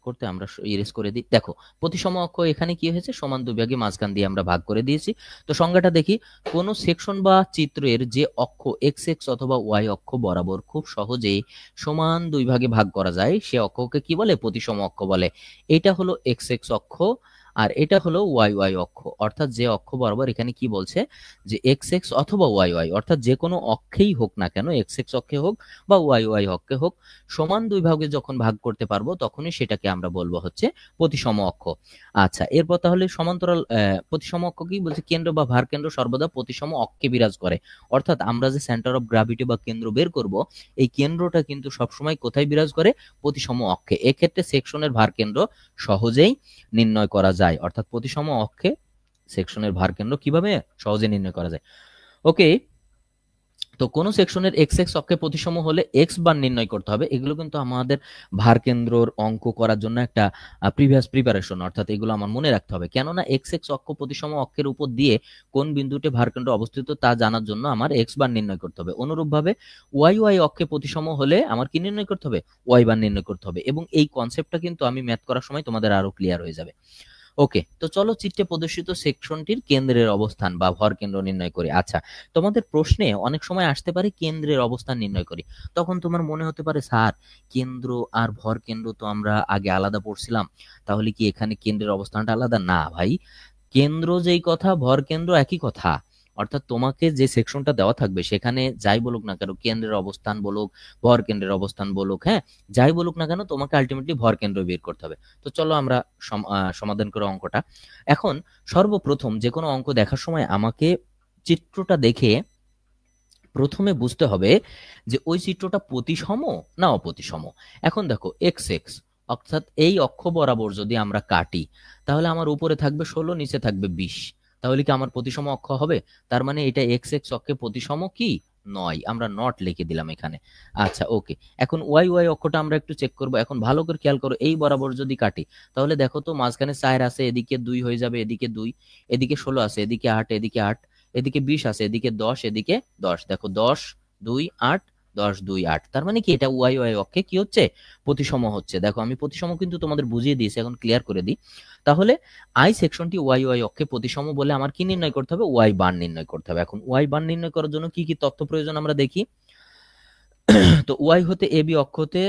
করতে আমরা ইরেজ করে দিই। দেখো প্রতিসম অক্ষ এখানে কি হয়েছে? সমান দুই ভাগে মাঝখান দিয়ে আমরা ভাগ করে দিয়েছি। তো সংজ্ঞাটা দেখি। কোন সেকশন বা চিত্রের যে অক্ষ এক্স এক্স অথবা ওয়াই অক্ষ বরাবর খুব সহজেই সমান দুই ভাগে ভাগ করা যায়, সে অক্ষকে কি বলে? প্রতিসম অক্ষ বলে। এটা হলো এক্স এক্স অক্ষ, আর এটা হলো ওয়াই ওয়াই অক্ষ। অর্থাৎ যে অক্ষ বরাবর এখানে কি বলছে? যে এক্স এক্স অথবা ওয়াই ওয়াই, অর্থাৎ যে কোনো অক্ষেই হোক না কেন, এক্স এক্স অক্ষে হোক বা ওয়াই ওয়াই অক্ষে হোক, সমান দুই ভাগে যখন ভাগ করতে পারবো তখনই সেটাকে আমরা বলবো হচ্ছে প্রতিসম অক্ষ। আচ্ছা, এরপর তাহলে সমান্তরাল প্রতিসম অক্ষ কি বলছে? কেন্দ্র বা ভার কেন্দ্র সর্বদা প্রতিসম অক্ষে বিরাজ করে। অর্থাৎ আমরা যে সেন্টার অফ গ্র্যাভিটি বা কেন্দ্র বের করব, এই কেন্দ্রটা কিন্তু সবসময় কোথায় বিরাজ করে? প্রতিসম অক্ষে। এক্ষেত্রে সেকশনের ভার কেন্দ্র সহজেই নির্ণয় করা যায়। অর্থাৎ প্রতিসম অক্ষে সেকশনের ভার কেন্দ্র কিভাবে সহজে নির্ণয় করা যায়। ওকে, তো কোন সেকশনের এক্স এক্স অক্ষে প্রতিসম হলে এক্স বার নির্ণয় করতে হবে। এগুলো কিন্তু আমাদের ভার কেন্দ্রর অঙ্ক করার জন্য একটা প্রিভিয়াস প্রিপারেশন, অর্থাৎ এগুলো আমার মনে রাখতে হবে। কেননা এক্স এক্স অক্ষ প্রতিসম অক্ষের উপর দিয়ে কোন বিন্দুতে ভার কেন্দ্র অবস্থিত তা জানার জন্য আমার এক্স বার নির্ণয় করতে হবে। অনুরূপভাবে ওয়াই ওয়াই অক্ষে প্রতিসম হলে আমার কি নির্ণয় করতে হবে? ওয়াই বার নির্ণয় করতে হবে। এবং এই কনসেপ্টটা কিন্তু আমি ম্যাথ করার সময় তোমাদের আরো ক্লিয়ার হয়ে যাবে। ওকে, তো চলো চিত্রে প্রদর্শিত সেকশনটির কেন্দ্রের অবস্থান বা ভর কেন্দ্র নির্ণয় করি। আচ্ছা, তোমাদের প্রশ্নে অনেক সময় আসতে পারে কেন্দ্রের অবস্থান নির্ণয় করি। তখন তোমার মনে হতে পারে, স্যার কেন্দ্র আর ভর কেন্দ্র তো আমরা আগে আলাদা পড়ছিলাম, তাহলে কি এখানে কেন্দ্রের অবস্থানটা আলাদা? না ভাই, কেন্দ্র যেই কথা ভর কেন্দ্র একই কথা। অর্থাৎ তোমাকে যে সেকশনটা দেওয়া থাকবে সেখানে যাই বলুক না কেন, কেন্দ্রের অবস্থান বলুক, ভর কেন্দ্রের অবস্থান বলুক, হ্যাঁ, যাই বলুক না কেন, তোমাকে আলটিমেটলি ভর কেন্দ্র বের করতে হবে। তো চলো আমরা সমাধান করে অঙ্কটা। এখন সর্বপ্রথম যে কোনো অঙ্ক দেখার সময় আমাকে চিত্রটা দেখে প্রথমে বুঝতে হবে যে ওই চিত্রটা প্রতিসম না অপ্রতিসম। এখন দেখো এক্স এক্স, অর্থাৎ এই অক্ষ বরাবর যদি আমরা কাটি, তাহলে আমার উপরে থাকবে 16, নিচে থাকবে 20। তাহলে কি আমার প্রতিসম অক্ষ হবে? তার মানে এটা এক্স এক্স অক্ষে প্রতিসম কি নয়, আমরা নট লিখে দিলাম এখানে। আচ্ছা ওকে, এখন ওয়াই ওয়াই অক্ষটা আমরা একটু চেক করব। এখন ভালো করে খেয়াল করো, এই বরাবর যদি কাটি, তাহলে দেখো তো মাঝখানে 4 আছে, এদিকে 2 হয়ে যাবে, এদিকে 2, এদিকে 16 আছে, এদিকে 8, এদিকে 8, এদিকে 20 আছে, এদিকে 10, এদিকে 10। দেখো 10 2 8, 10 2 8, তার মানে কি এটা ওয়াই ওয়াই অক্ষে কি হচ্ছে? প্রতিসম হচ্ছে। দেখো আমি প্রতিসম কিন্তু তোমাদের বুঝিয়ে দিয়েছি, এখন ক্লিয়ার করে দিই। তাহলে আই সেকশনটি ওয়াই ওয়াই অক্ষে প্রতিসম বলে আমার কি নির্ণয় করতে হবে? ওয়াই বার নির্ণয় করতে হবে। এখন ওয়াই বার নির্ণয় করার জন্য কি কি তথ্য প্রয়োজন আমরা দেখি। তো ওয়াই হতে এ বি অক্ষ হতে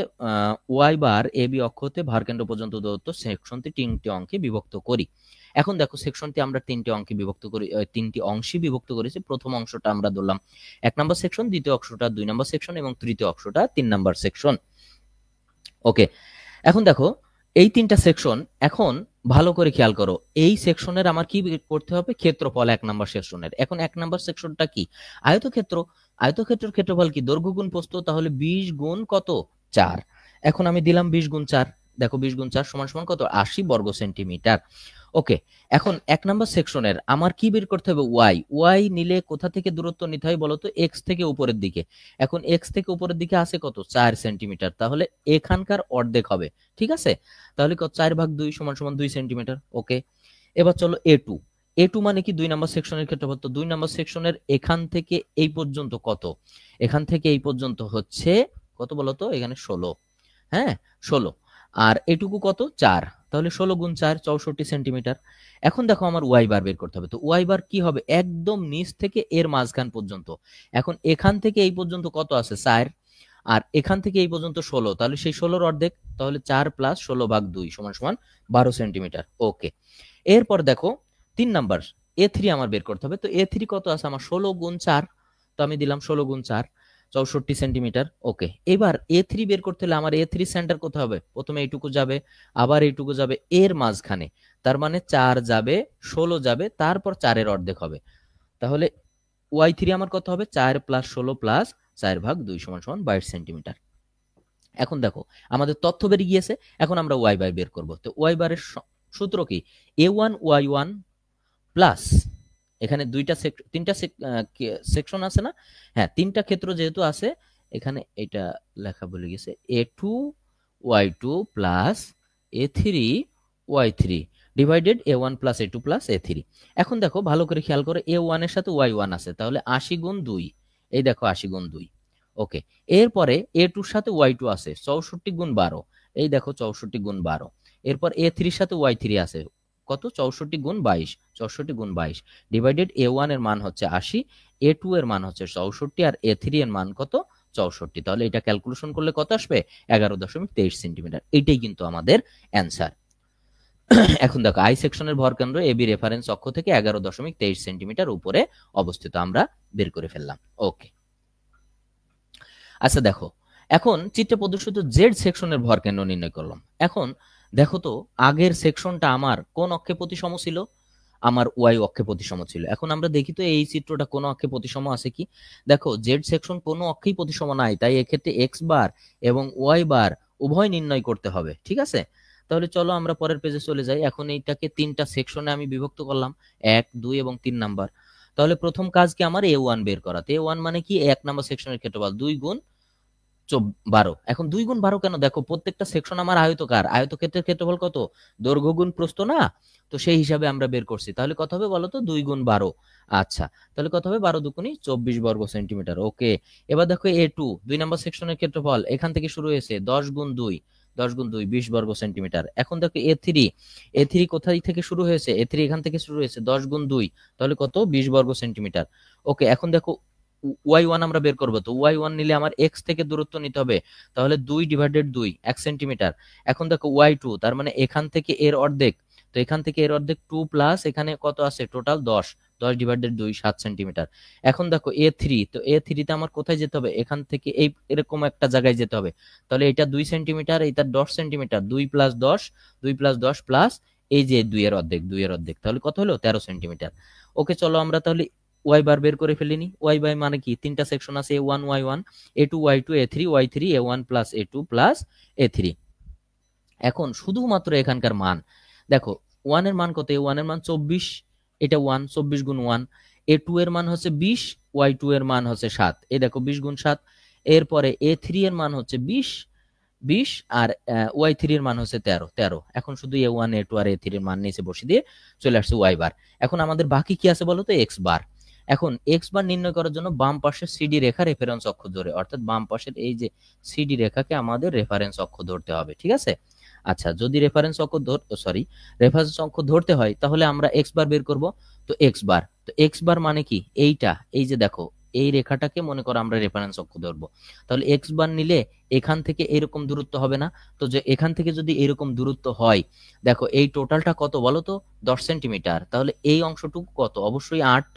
ওয়াই বার এ বি অক্ষ হতে ভারকেন্দ্র পর্যন্ত দূরত্ব সেকশনটি 3টি অঙ্কে বিভক্ত করি। এখন দেখো সেকশনটি আমরা 3টি অঙ্কে বিভক্ত করি, 3টি অংশে বিভক্ত করেছি। প্রথম অংশটা আমরা ধরলাম 1 নম্বর সেকশন, দ্বিতীয় অংশটা 2 নম্বর সেকশন এবং তৃতীয় অংশটা 3 নম্বর সেকশন। ওকে, এখন দেখো এই 3টা সেকশন, এখন ভালো করে খেয়াল করো, এই সেকশনের আমার কি করতে হবে? ক্ষেত্রফল 1 নম্বর সেকশনের। এখন 1 নম্বর সেকশনটা কি? আয়তক্ষেত্র। আয়তক্ষেত্রের ক্ষেত্রফল কি? দৈর্ঘ্য গুণ প্রস্থ, তাহলে 20 গুণ কত? 4। এখন আমি দিলাম 20 গুণ 4। দেখো 20 গুণ 4 সমান সমান কত? 80 বর্গ সেন্টিমিটার। ওকে, এখন 1 নম্বর সেকশনের আমার কি বের করতে হবে? ওয়াই। ওয়াই নিলে কোথা থেকে দূরত্ব নিতে হয় বলতো? এক্স থেকে উপরের দিকে। এখন এক্স থেকে উপরের দিকে আছে কত? 4 সেন্টিমিটার। তাহলে এখানকার অর্ধেক হবে, ঠিক আছে? তাহলে কত? 4/2 সমান সমান 2 সেন্টিমিটার। ওকে, এবার চলো এ টু। এ টু মানে কি? 2 নম্বর সেকশনের ক্ষেত্রফল। তো 2 নম্বর সেকশনের এখান থেকে এই পর্যন্ত কত? এখান থেকে এই পর্যন্ত হচ্ছে কত বলতো? এখানে 16, হ্যাঁ 16। আর এটুকু কত? 4। তাহলে 16 গুণ 4 64 সেন্টিমিটার। এখন দেখো আমার ওয়াই বার বের করতে হবে। তো ওয়াই বার কি হবে? একদম নিচ থেকে এর মাঝখান পর্যন্ত। এখন এখান থেকে এই পর্যন্ত কত আছে? 4। আর এখান থেকে এই পর্যন্ত 16, তাহলে সেই 16-র অর্ধেক, তাহলে 4 + 16/2 = 12 সেন্টিমিটার। ওকে, এরপর দেখো 3 নাম্বার A3 আমার বের করতে হবে। তো A3 কত আছে আমার? 16 × 4, তো আমি দিলাম 16 × 4, 64 সেন্টিমিটার। ওকে, এবার A3 বের করতে হলে আমার A3 সেন্টার কোথায় হবে? প্রথমে এইটুকু যাবে, আবার এইটুকু যাবে, এর মাঝখানে, তার মানে 4 যাবে, 16 যাবে, তারপর 4-এর অর্ধেক হবে। তাহলে Y3 আমার কত হবে? 4 + 16 + 4/2 = 22 সেন্টিমিটার। এখন দেখো আমাদের তথ্য বেরিয়ে গিয়েছে, এখন আমরা ওয়াই বার বের করব। তো ওয়াই বারের সূত্র কি? A1 Y1 প্লাস, এখানে তিনটা সেকশন আছে না? হ্যাঁ, তিনটা ক্ষেত্র যেহেতু আছে, এখানে এটা লেখা ভুলে গেছে, A2 Y2 plus A3 Y3 divided A1 plus A2 plus A3। এখন দেখো ভালো করে খেয়াল করে, A1 এর সাথে Y1 আছে, তাহলে 80 × 2, এই দেখো 80 × 2। ওকে, এরপরে A2 এর সাথে Y2 আছে, 64 × 12, এই দেখো 64 × 12। এরপর A3 এর সাথে Y3 আছে, কত? 64 × 22, 64 × 22 ডিভাইডেড A1 এর মান হচ্ছে 80, A2 এর মান হচ্ছে 64, আর A3 এর মান কত? 64। তাহলে এটা ক্যালকুলেশন করলে কত আসবে? 11.23 সেন্টিমিটার। এটাই কিন্তু আমাদের অ্যান্সার। এখন দেখো আই সেকশনের ভর কেন্দ্র এবি রেফারেন্স অক্ষ থেকে 11.23 সেন্টিমিটার উপরে অবস্থিত, আমরা বের করে ফেললাম। ওকে, আচ্ছা দেখো এখন চিত্রে প্রদর্শিত জেড সেকশনের ভর কেন্দ্র নির্ণয় করলাম। এখন দেখো তো আগের সেকশনটা আমার কোন অক্ষে প্রতিসম ছিল? আমার ওয়াই অক্ষে প্রতিসম ছিল। এখন আমরা দেখি তো এই চিত্রটা কোন অক্ষে প্রতিসম আছে কি? দেখো জেড সেকশন কোনো অক্ষেই প্রতিসম নাই, তাই এক্ষেত্রে এক্স বার এবং ওয়াই বার উভয় নির্ণয় করতে হবে। ঠিক আছে, তাহলে চলো আমরা পরের পেজে চলে যাই। এখন এইটাকে তিনটা সেকশনে আমি বিভক্ত করলাম, 1, 2 এবং 3 নাম্বার। তাহলে প্রথম কাজ কি আমার? A1 বের করা। A1 মানে কি? 1 নাম্বার সেকশনের ক্ষেত্রফল 2 × 12। এখন 2 × 12 কেন? দেখো প্রত্যেকটা সেকশন আমার আয়তকার, আয়তক্ষেত্রের ক্ষেত্রফল কত? দৈর্ঘ্য গুণ প্রস্থ না? তো সেই হিসাবে আমরা বের করছি। তাহলে কত হবে বলো তো? 2 × 12। আচ্ছা, তাহলে কত হবে? 12 দুগুণী 24 বর্গ সেন্টিমিটার। ওকে, এবার দেখো A2 2 নম্বর সেকশনের ক্ষেত্রফল এখান থেকে শুরু হয়েছে, 10 × 2, 10 × 2 20 বর্গ সেন্টিমিটার। এখন দেখো A3 কোথায় থেকে শুরু হয়েছে? A3 এখান থেকে শুরু হয়েছে, 10 × 2, তাহলে কত? 20 বর্গ সেন্টিমিটার। ওকে, এখন দেখো Y1 আমরা বের করবো। তো Y1 নিলে আমার x থেকে দূরত্ব নিতে হবে, তাহলে 2/2 1 সেন্টিমিটার। এখন দেখো Y2, তার মানে এখান থেকে এর অর্ধেক, তো এখান থেকে এর অর্ধেক 2 প্লাস এখানে কত আছে? Total 10, 10/2 7 centimetre. এখন দেখো A3, তো A3 তে আমার কোথায় যেতে হবে? এখান থেকে এই এরকম একটা জায়গায় যেতে হবে, তাহলে এটা 2 সেন্টিমিটার, এটা 10 সেন্টিমিটার, 2 + 10, 2 + 10 প্লাস এই যে 2 এর অর্ধেক, 2 এর অর্ধেক, তাহলে কত হলো? 13 সেন্টিমিটার। ওকে, চলো আমরা তাহলে ওয়াই বার বের করে ফেলিনি। ওয়াই বাই মানে কি? তিনটা সেকশন আছে, A1 Y1, A2 Y2, A3 Y3, A1 plus A2 plus A3। এখন শুধুমাত্র এখানকার মান দেখো, 1 এর মান কত? A1 এর মান 24, এটা 1, 24 × 1। A2 এর মান হচ্ছে 20, Y2 এর মান হচ্ছে 7, এই দেখো 20 × 7। এরপরে A3 এর মান হচ্ছে 20, 20, আর Y3 এর মান হচ্ছে 13, 13। এখন শুধু A1 A2 আর A3 এর মান নিচে বসিয়ে দিয়ে চলে আসছে ওয়াই বার। এখন আমাদের বাকি কি আছে বলো তো? X bar. এখন এক্স বার নির্ণয় করার জন্য বাম পাশের সিডি রেখা রেফারেন্স অক্ষ ধরে, অর্থাৎ বাম পাশের এই যে সিডি রেখাকে আমাদের রেফারেন্স অক্ষ ধরতে হবে। ঠিক আছে, আচ্ছা যদি রেফারেন্স অক্ষ ধরতে হয়, তাহলে আমরা এক্স বার বের করব। তো এক্স বার মানে কি? এইটা, এই যে দেখো এই রেখাটাকে মনে করো আমরা রেফারেন্স অক্ষ ধরবো, তাহলে এক্স বার নিলে এখান থেকে এরকম দূরত্ব হবে না? তো যে এখান থেকে যদি এরকম দূরত্ব হয়, দেখো এই টোটালটা কত বলো তো? 10 সেন্টিমিটার। তাহলে এই অংশটুকু কত? অবশ্যই 8।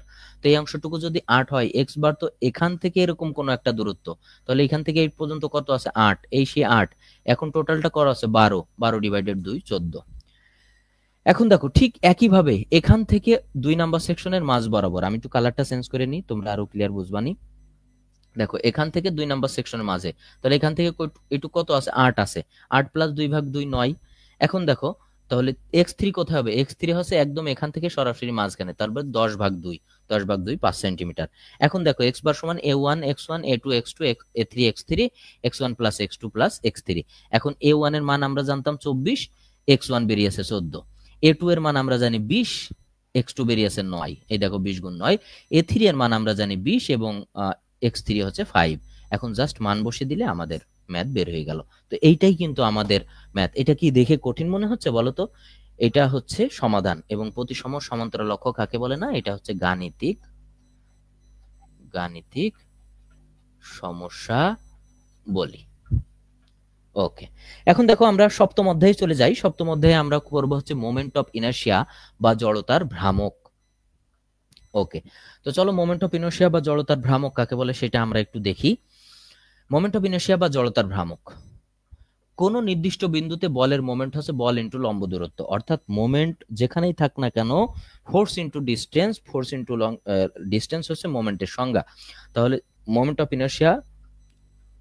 তো এই অংশটুকু যদি 8 হয়, এক্স বার তো এখান থেকে এরকম কোনো একটা দূরত্ব, তাহলে এখান থেকে এই পর্যন্ত কত আছে? 8, এই সেই 8। এখন টোটালটা করা আছে 12, 12/2 14। এখন দেখো ঠিক একইভাবে এখান থেকে 2 নাম্বার সেকশনের মাঝ বরাবর, আমি একটু কালারটা চেঞ্জ করে নিই, তোমরা আরো ক্লিয়ার বুঝবানি। দেখো এখান থেকে 2 নাম্বার সেকশনের মাঝে, তাহলে এখান থেকে একটু কত আছে? 8 আছে, 8 + 2/2 9। এখন দেখো তাহলে x3 কোথায় হবে? x3 হচ্ছে একদম এখান থেকে সরাসরি মাঝখানে, তারপর 10/2, 10/2 5 সেন্টিমিটার। এখন দেখো x বার সমান A1 x1, A2 x2, A3 x3, x1 plus x2 plus x3। এখন A1 এর মান আমরা জানতাম 24, x1 বেরিয়েছে 14। A2 এর মান আমরা জানি 20, x2 বেরিয়েছে 9, এই দেখো 20 × 9। A3 এর মান আমরা জানি 20 এবং x3 হচ্ছে 5। এখন জাস্ট মান বসিয়ে দিলে আমাদের ম্যাথ বের হয়ে গেল। তো এইটাই কিন্তু আমাদের ম্যাথ। এটা কি দেখে কঠিন মনে হচ্ছে বলো তো? এটা হচ্ছে সমাধান, এবং প্রতিসম সমান্তরাল অক্ষ কাকে বলে না? এটা হচ্ছে গাণিতিক সমস্যা বলি। ওকে, এখন দেখো আমরা সপ্তম অধ্যায়ে চলে যাই। সপ্তম অধ্যায়ে আমরা করবো হচ্ছে মোমেন্ট অফ ইনার্শিয়া বা জড়তার ভ্রামক। ওকে, তো চলো মোমেন্ট অফ ইনার্শিয়া বা জড়তার ভ্রামক কাকে বলে সেটা আমরা একটু দেখি। মোমেন্ট অফ ইনার্শিয়া বা জড়তার ভ্রামক, কোন নির্দিষ্ট বিন্দুতে বলের মোমেন্ট হচ্ছে বল ইন্টু লম্ব দূরত্ব, অর্থাৎ মোমেন্ট যেখানেই থাক না কেন force into distance, force into distance হচ্ছে মোমেন্টের সংজ্ঞা। তাহলে মোমেন্ট অফ ইনার্শিয়া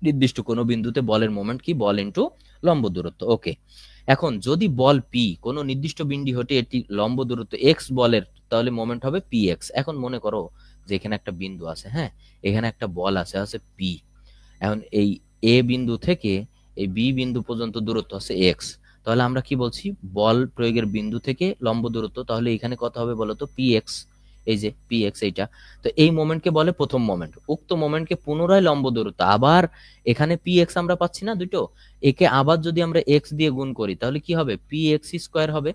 নির্দিষ্ট কোনো বিন্দুতে বলের মোমেন্ট কি, বল ইন্টু লম্ব দূরত্ব। ওকে, এখন যদি বল পি কোনো নির্দিষ্ট বিন্দু হতে এটি লম্ব দূরত্ব এক্স বলের, তাহলে মোমেন্ট হবে পি এক্স। এখন মনে করো যে এখানে একটা বিন্দু আছে, হ্যাঁ, এখানে একটা বল আছে পি। এখন এই এ বিন্দু থেকে এই বি বিন্দু পর্যন্ত দূরত্ব আছে এক্স, তাহলে আমরা কি বলছি, বল প্রয়োগের বিন্দু থেকে লম্ব দূরত্ব, তাহলে এখানে কত হবে বলতো, পি এক্স। এই যে পি এক্স এইটা, তো এই মোমেন্টকে বলে প্রথম মোমেন্ট। উক্ত মোমেন্টকে পুনরায় লম্ব দূরত্ব, আবার এখানে পি এক্স আমরা পাচ্ছি না দুটো, একে আবার যদি আমরা এক্স দিয়ে গুণ করি তাহলে কি হবে, পি এক্স স্কোয়ার হবে।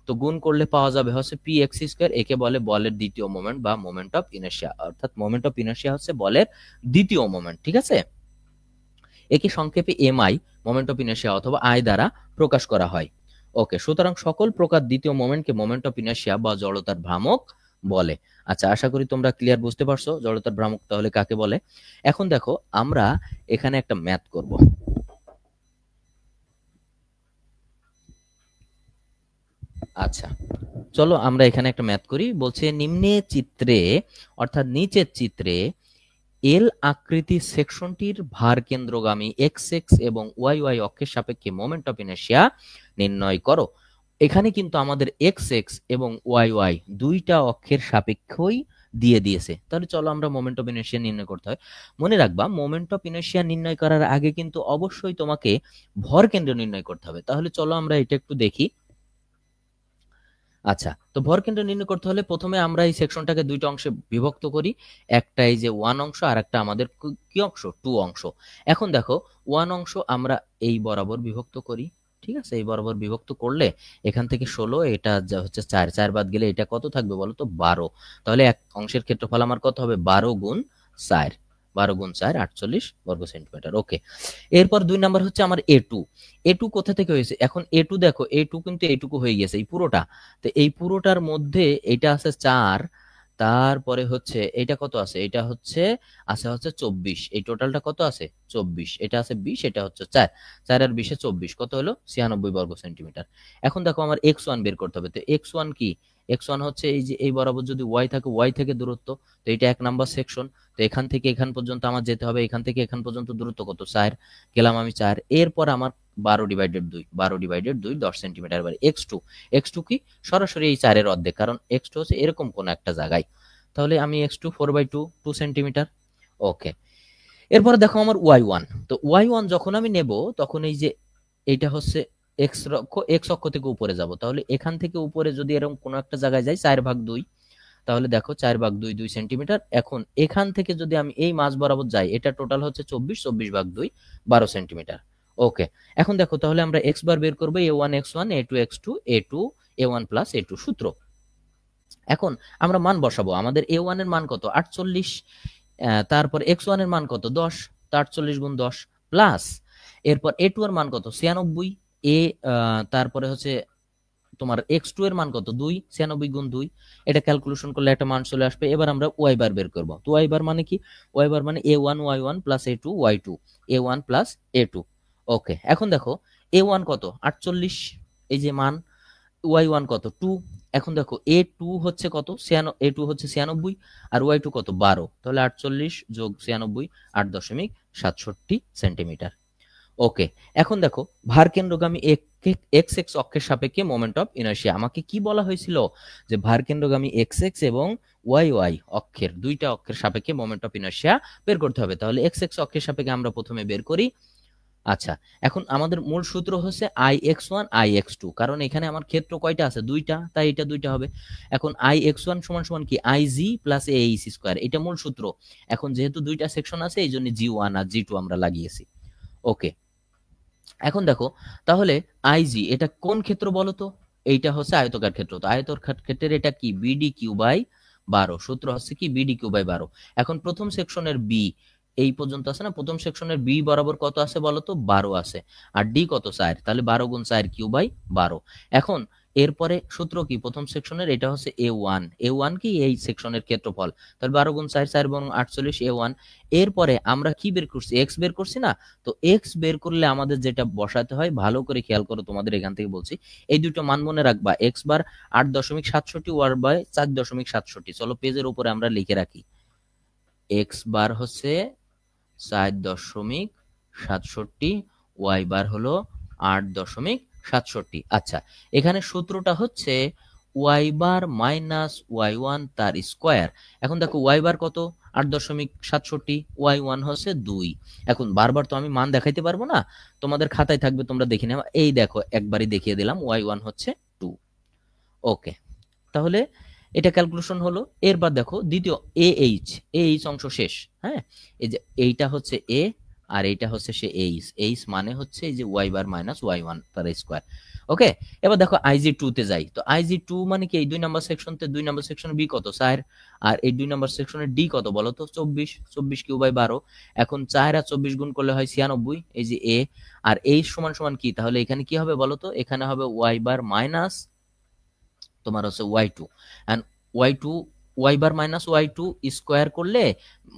তো গুণ করলে পাওয়া যাবে হচ্ছে পি এক্স স্কোয়ার, একে বলে বলের দ্বিতীয় মোমেন্ট বা মোমেন্ট অফ ইনার্শিয়া, অর্থাৎ মোমেন্ট অফ ইনার্শিয়া হচ্ছে বলের দ্বিতীয় মোমেন্ট। ঠিক আছে, একে সংক্ষেপে এমআই, মোমেন্ট অফ ইনার্শিয়া অথবা আই দ্বারা প্রকাশ করা হয়। ওকে, সুতরাং সকল প্রকার দ্বিতীয় মোমেন্টকে মোমেন্ট অফ ইনার্শিয়া বা জড়তার ভ্রামক বলে। আচ্ছা, আশা করি তোমরা ক্লিয়ার বুঝতে পারছো জড়তার ভ্রামক তাহলে কাকে বলে। এখন দেখো আমরা এখানে একটা ম্যাথ করব। আচ্ছা, চলো আমরা এখানে একটা ম্যাথ করি। বলছে নিম্নে চিত্রে, অর্থাৎ নিচের চিত্রে এল আকৃতির সেকশনটির ভার কেন্দ্রগামী এক্স এক্স এবং ওয়াই ওয়াই অক্ষের সাপেক্ষে মোমেন্ট অফ ইনার্শিয়া নির্ণয় করো। এখানে কিন্তু আমাদের এক্স এক্স এবং ওয়াই ওয়াই দুইটা অক্ষের সাপেক্ষই দিয়ে দিয়েছে, তাহলে চলো আমরা মোমেন্ট অফ ইনার্শিয়া নির্ণয় করতে হয়। মনে রাখবা মোমেন্ট অফ ইনার্শিয়া নির্ণয় করার আগে কিন্তু অবশ্যই তোমাকে ভর কেন্দ্র নির্ণয় করতে হবে। তাহলে চলো আমরা এটা একটু দেখি। আচ্ছা, তো ভর কেন্দ্র নির্ণয় করতে হলে প্রথমে আমরা এই সেকশনটাকে দুইটা অংশে বিভক্ত করি। একটা এই যে ওয়ান অংশ, আর একটা আমাদের কি অংশ, টু অংশ। এখন দেখো ওয়ান অংশ আমরা এই বরাবর বিভক্ত করি। ঠিক আছে, এই বরাবর বিভক্ত করলে এখান থেকে 16, এটা হচ্ছে 4, 4 বাদ গেলে এটা কত থাকবে বলো তো, 12। তাহলে এক অংশের ক্ষেত্রফল আমার কত হবে, 12 গুণ 4, 12 গুণ 4 48 বর্গ সেন্টিমিটার। ওকে, এরপর 2 নাম্বার হচ্ছে আমার এ টু। এ টু কোথা থেকে হয়েছে, এখন এ টু দেখো, এ টু কিন্তু এইটুকু হয়ে গেছে এই পুরোটা। তো এই পুরোটার মধ্যে এটা আছে 4, তারপরে হচ্ছে এটা কত আছে, এটা হচ্ছে আছে হচ্ছে 24, এই টোটালটা কত আছে 24, এটা আছে 20, এটা হচ্ছে 4, 4 আর 20 24 কত হলো 96 বর্গ সেন্টিমিটার। এখন দেখো আমার এক্স ওয়ান বের করতে হবে। তো এক্স ওয়ান কি, এক্স ওয়ান হচ্ছে এই যে এই বরাবর যদি ওয়াই থাকে, ওয়াই থেকে দূরত্ব, তো এটা 1 নাম্বার সেকশন। তো এখান থেকে এখান পর্যন্ত আমার যেতে হবে, এখান থেকে এখান পর্যন্ত দূরত্ব কত 4, গেলাম আমি 4। এরপর আমার 12/2, 12/2 10 সেন্টিমিটার। এবার এক্স টু, এক্স টু কি, সরাসরি এই 4 এর অর্ধেক, কারণ এক্স টু হচ্ছে এরকম কোন একটা জায়গায়। তাহলে আমি এক্স টু 4/2, 2 সেন্টিমিটার। ওকে, এরপরে দেখো আমার ওয়াই ওয়ান। তো ওয়াই ওয়ান যখন আমি নেব তখন এই যে এইটা হচ্ছে এক্স অক্ষ, এক্স অক্ষ থেকে উপরে যাব, তাহলে এখান থেকে উপরে যদি এরকম কোনো একটা জায়গায় যাই 4/2, তাহলে দেখো 4/2 2 সেন্টিমিটার। এখন এখান থেকে যদি আমি এই মাঝ বরাবর যাই, এটা টোটাল হচ্ছে 24, 24/2 12 সেন্টিমিটার। ওকে, এখন দেখো তাহলে আমরা এক্স বার বের করবো, এ ওয়ান এক্স ওয়ান, এ টু এক্স টু, এ টু এ ওয়ান প্লাস এ টু সূত্র। এখন আমরা মান বসাবো, আমাদের এ ওয়ান এর মান কত 48, তারপর এক্স ওয়ান এর মান কত 10, তো 48 গুণ 10 প্লাস, এরপর এ টু এর মান কত 96, এ তারপরে হচ্ছে তোমার এক্স টু এর মান কত 2, 96 গুণ 2, এটা ক্যালকুলেশন করলে একটা মান চলে আসবে। এবার আমরা ওয়াই বার বের করবো। তো ওয়াই বার মানে কি, ওয়াই বার মানে এ ওয়ান ওয়াই ওয়ান প্লাস এ টু ওয়াই টু, এ ওয়ান প্লাস এ টু। ওকে, এখন দেখো এ ওয়ান কত 48, এই যে মান, ওয়াই ওয়ান কত 2। এখন দেখো এ টু হচ্ছে কত, এ টু হচ্ছে 96, আর ওয়াই টু কত 12, তাহলে 48 যোগ 96, 8.67 সেন্টিমিটার। ওকে, এখন দেখো ভার কেন্দ্রগামী এক্স এক্স অক্ষের সাপেক্ষে মোমেন্ট অফ ইনার্শিয়া। আমাকে কি বলা হয়েছিল, যে ভার কেন্দ্রগামী এক্স এক্স এবং ওয়াই ওয়াই অক্ষের, দুইটা অক্ষের সাপেক্ষে মোমেন্ট অফ ইনার্শিয়া বের করতে হবে। তাহলে এক্স এক্স অক্ষের সাপেক্ষে আমরা প্রথমে বের করি। আচ্ছা, এখন আমাদের মূল সূত্র হচ্ছে I X one I X two, কারণ এখানে আমার ক্ষেত্র কয়টা আছে, দুইটা, তাই এটা দুইটা হবে। এখন আই এক্স ওয়ান সমান সমান কি, I G plus A H square, এটা মূল সূত্র। এখন যেহেতু দুইটা সেকশন আছে এই জন্য জি ওয়ান আর জি টু আমরা লাগিয়েছি। ওকে, এখন দেখো তাহলে আইজি এটা কোন ক্ষেত্র বলো তো, এইটা হচ্ছে আয়তকার ক্ষেত্র। তো আয়তকার ক্ষেত্রের এটা কি, বিডি কিউ বাই 12, সূত্র হচ্ছে কি বিডি কিউ বাই 12। এখন প্রথম সেকশনের বি এই পর্যন্ত আছে না, প্রথম সেকশনের বি বরাবর কত আছে বলো তো, 12 আছে, আর ডি কত 4, তাহলে 12 গুণ 4 কিউ বাই 12। এখন এরপরে সূত্র কি, প্রথম সেকশনের এটা হচ্ছে এ ওয়ান কি এই সেকশনের ক্ষেত্রফল, তাহলে 12 গুণ 4 4 এবং 48 এ ওয়ান। এরপরে আমরা কি বের করছি, এক্স বের করছি না, তো এক্স বের করলে আমাদের যেটা বসাতে হয়, ভালো করে খেয়াল করো, তোমাদের এখান থেকে বলছি, এই দুটো মান মনে রাখবা, এক্স বার 8.67, ওয়াই বাই 4.67। চলো পেজের উপরে আমরা লিখে রাখি, এক্স বার হচ্ছে 4.67, ওয়াই বার হলো 8.67। আচ্ছা, এখানে সূত্রটা হচ্ছে Y bar minus Y one তার স্কোয়ার। এখন দেখো ওয়াই বার কত, 8.67, ওয়াই ওয়ান হচ্ছে 2। এখন বারবার তো আমি মান দেখাইতে পারবো না, তোমাদের খাতায় থাকবে, তোমরা দেখে নেবা। এই দেখো একবারই দেখিয়ে দিলাম, ওয়াই ওয়ান হচ্ছে 2। ওকে, তাহলে এটা ক্যালকুলেশন হলো। এরপর দেখো দ্বিতীয় এইচ অংশ শেষ। হ্যাঁ, এই যে এইটা হচ্ছে এ আর এইটা হচ্ছে সে এইচ মানে হচ্ছে এই যে Y bar minus Y one তার স্কোয়ার। ওকে, এবার দেখো আইজি টু তে যাই, তো আইজি টু মানে কি, এই 2 নম্বর সেকশন তে 2 নম্বর সেকশনে বি কত 4, আর এই 2 নম্বর সেকশনে ডি কত বলো তো 24 কিউ বাই 12। এখন 4 আর 24 গুণ করলে হয় 96, এই যে এ আর এইচ সমান সমান কি, তাহলে এখানে কি হবে বলো তো, এখানে হবে ওয়াই বার মাইনাস তোমার হচ্ছে Y two, and Y bar minus Y two square করলে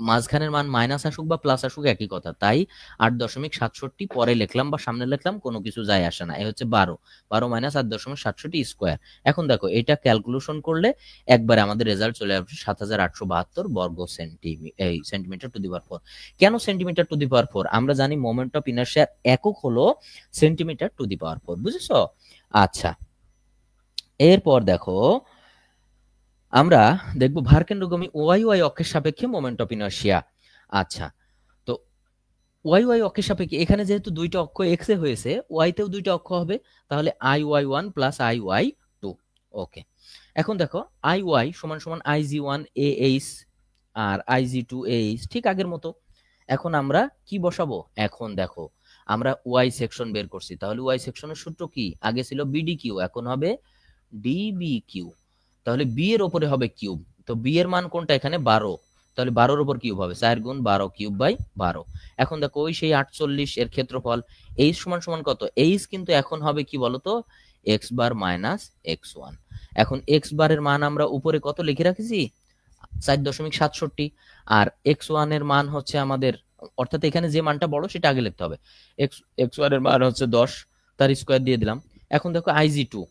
মাঝখানের মান মাইনাস আসুক বা প্লাস আসুক একই কথা, তাই 8.67 পরে লিখলাম বা সামনে লিখলাম কোনো কিছু যায় আসে না। এই হচ্ছে 12 মাইনাস 8.67 স্কোয়ার। এখন দেখো এটা ক্যালকুলেশন করলে একবারে আমাদের রেজাল্ট চলে আসবে 7872 বর্গ সেন্টিমিটার টু দি পাওয়ার 4। কেন সেন্টিমিটার টু দি পাওয়ার 4? আমরা জানি মোমেন্ট অফ ইনারশিয়ার একক হলো সেন্টিমিটার টু দি পাওয়ার 4, বুঝেছো? আচ্ছা, এরপর দেখো আমরা দেখবো ভারকেন্দ্রগামী ওয়াই ওয়াই অক্ষের সাপেক্ষে মোমেন্ট অফ ইনারশিয়া। আচ্ছা, তো ওয়াই ওয়াই অক্ষের সাপেক্ষে এখানে যেহেতু দুইটা অক্ষ এক্স এ হয়েছে, ওয়াই তেও দুইটা অক্ষ হবে, তাহলে I Y one plus I Y two. Okay, এখন দেখো আই ওয়াই সমান সমান I G one A H R I G two H, ঠিক আগের মতো। এখন আমরা কি বসাবো, এখন দেখো আমরা ওয়াই সেকশন বের করছি, তাহলে ওয়াই সেকশনের সূত্র কি, আগে ছিল বিডি কিউ, এখন হবে ডিবি কিউ। তাহলে বি এর উপরে হবে কিউব, তো বি এর মান কোনটা এখানে 12, তাহলে 12 এর উপর কিউব হবে 4 গুণ 12 কিউব বাই 12। এখন দেখো ওই সেই 48 এর ক্ষেত্রফল, এইচ সমান সমান কত, এইচ কিন্তু এখন হবে কি বলতো, x bar minus x one. এখন এক্স বারের মান আমরা উপরে কত লিখে রাখেছি 4.67, আর এক্স ওয়ান এর মান হচ্ছে আমাদের, অর্থাৎ এখানে যে মানটা বড় সেটা আগে লিখতে হবে, এক্স ওয়ান এর মান হচ্ছে 10, তার স্কোয়ার দিয়ে দিলাম। এখন দেখো আইজি টু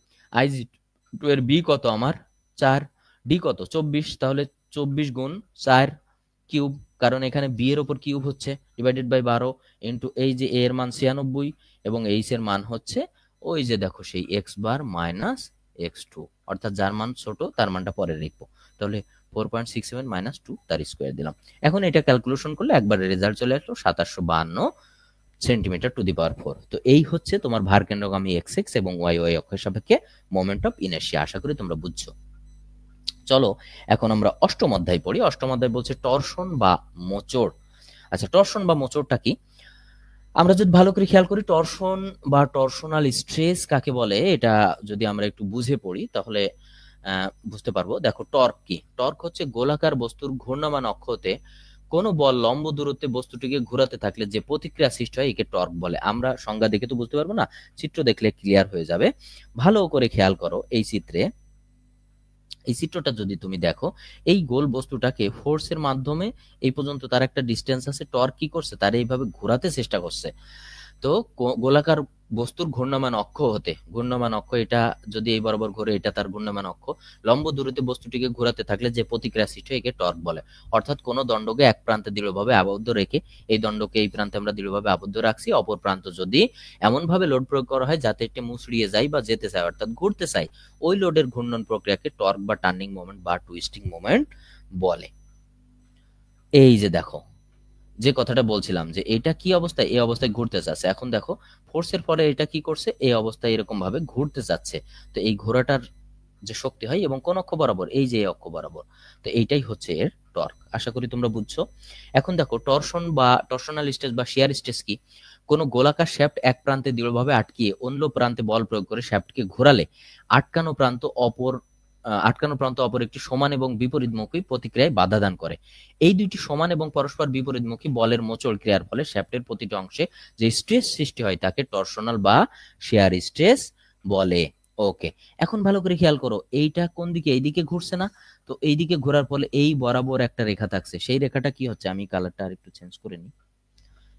এর বি কত আমার 4, ডি কত 24, তাহলে 24 গুণ 4 কিউব, কারণ এখানে বি এর উপর কিউব হচ্ছে, ডিভাইডেড বাই 12 ইন্টু এই যে এ এর মান 96 এবং এইচ এর মান হচ্ছে ওই যে দেখো সেই x bar minus x two, অর্থাৎ যার মান ছোট তার মানটা পরে লিখবো। তাহলে 4.67 মাইনাস 2 তার স্কোয়ার দিলাম। এখন এটা ক্যালকুলেশন করলে একবারে রেজাল্ট চলে আসলো 2752 সেন্টিমিটার টু দি পাওয়ার 4। তো এই হচ্ছে তোমার ভারকেন্দ্রগামী এক্স এক্স এবং ওয়াই ওয়াই অক্ষের সাপেক্ষে মোমেন্ট অফ ইনারশিয়া। আশা করি তোমরা বুঝছো। চলো এখন আমরা অষ্টম অধ্যায় পড়ি। অষ্টম অধ্যায় বলছে টরশন বা মোচড়। আচ্ছা, টরশন বা মোচড়টা কি, আমরা যদি ভালো করে খেয়াল করি, টরশন বা টরশনাল স্ট্রেস কাকে বলে, এটা যদি আমরা একটু বুঝে পড়ি তাহলে বুঝতে পারবো। দেখো টর্ক কি, টর্ক হচ্ছে গোলাকার বস্তুর ঘূর্ণমান অক্ষ হতে কোনো বল লম্ব দূরত্বে বস্তুটিকে ঘোরাতে থাকলে যে প্রতিক্রিয়া সৃষ্টি হয় একে টর্ক বলে। আমরা সংজ্ঞা দেখে তো বুঝতে পারবো না, চিত্র দেখলে ক্লিয়ার হয়ে যাবে। ভালো করে খেয়াল করো, এই চিত্রটা যদি তুমি দেখো, এই গোল বস্তুটাকে ফোর্সের মাধ্যমে এই পর্যন্ত তার একটা ডিস্টেন্স আছে, টর্ক কি করছে, তার এইভাবে ঘোরাতে চেষ্টা করছে। তো গোলাকার বস্তুর ঘূর্ণমান অক্ষ হতে, ঘূর্ণমান অক্ষ এটা যদি এই বরাবর ঘুরে, এটা তার ঘূর্ণমান অক্ষ, লম্ব দূরত্বে বস্তুটিকে ঘোরাতে থাকলে যে প্রতিক্রিয়া সৃষ্টি হয় একে টর্ক বলে। অর্থাৎ কোন দণ্ডকে এক প্রান্তে দৃঢ়ভাবে আবদ্ধ রেখে, এই দণ্ডকে এই প্রান্তে আমরা দৃঢ়ভাবে আবদ্ধ রাখছি, অপর প্রান্ত যদি এমন ভাবে লোড প্রয়োগ করা হয় যাতে এটি মুচড়িয়ে যায় বা যেতে চায়, অর্থাৎ ঘুরতে চায়, ওই লোডের ঘূর্ণন প্রক্রিয়াকে টর্ক বা টার্নিং মোমেন্ট বা টুইস্টিং মোমেন্ট বলে। এই যে দেখো যে কথাটা বলছিলাম যে এটা কি অবস্থায়, এই অবস্থায় ঘুরতে চাচ্ছে। এখন দেখো ফোর্সের ফলে এটা কি করছে, এই অবস্থায় এরকম ভাবে ঘুরতে চাচ্ছে। তো এই ঘোরাটার যে শক্তি হয় এবং কোন অক্ষ বরাবর, এই যে অক্ষ বরাবর, তো এইটাই হচ্ছে এর টর্ক। আশা করি তোমরা বুঝছো। এখন দেখো টরশন বা টরশনাল স্ট্রেস বা শিয়ার স্ট্রেস কি, কোন গোলাকার শ্যাফট এক প্রান্তে দৃঢ়ভাবে আটকিয়ে অন্য প্রান্তে বল প্রয়োগ করে শ্যাফটকে ঘোরালে আটকানো প্রান্ত অপর আটকানো প্রান্ত অপর একটি সমান এবং বিপরীতমুখী প্রতিক্রিয়ায় বাধা দান করে। এই দুইটি সমান এবং পরস্পর বিপরীতমুখী বলের মোচড় ক্রিয়ার ফলে শ্যাফটের প্রতিটি অংশে যে স্ট্রেস সৃষ্টি হয় তাকে টরশনাল বা শিয়ার স্ট্রেস বলে। ওকে, এখন ভালো করে খেয়াল করো, এইটা কোন দিকে, এইদিকে ঘুরছে না? তো এইদিকে ঘোরার ফলে এই বরাবর একটা রেখা থাকছে, সেই রেখাটা কি হচ্ছে, আমি কালারটা আর একটু চেঞ্জ করে নিই।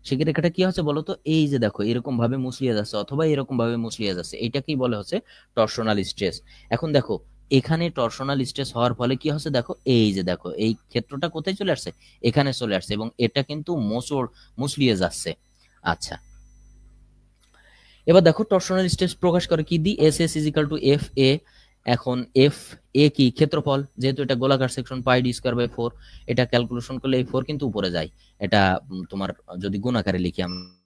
সেই রেখাটা কি হচ্ছে বলতো, এই যে দেখো এরকম ভাবে মুচড়িয়ে যাচ্ছে অথবা এরকম ভাবে মুচড়িয়ে যাচ্ছে, এটাকেই বলে হচ্ছে টরশনাল স্ট্রেস। এখন দেখো এখানে টরশনাল স্ট্রেস হওয়ার ফলে কি হচ্ছে, দেখো এই যে দেখো এই ক্ষেত্রটা কোথায় চলে আসছে, এখানে চলে আসছে এবং এটা কিন্তু মুচড়িয়ে যাচ্ছে। আচ্ছা, এবার দেখো টরশনাল স্ট্রেস প্রকাশ করে কি দি, S S is equal to F A. এখন এফ এ কি, ক্ষেত্রফল, যেহেতু এটা গোলাকার section pi D square by 4, এটা ক্যালকুলেশন করলে এই 4 কিন্তু উপরে যায়, এটা তোমার যদি গুণ আকারে লিখি আমরা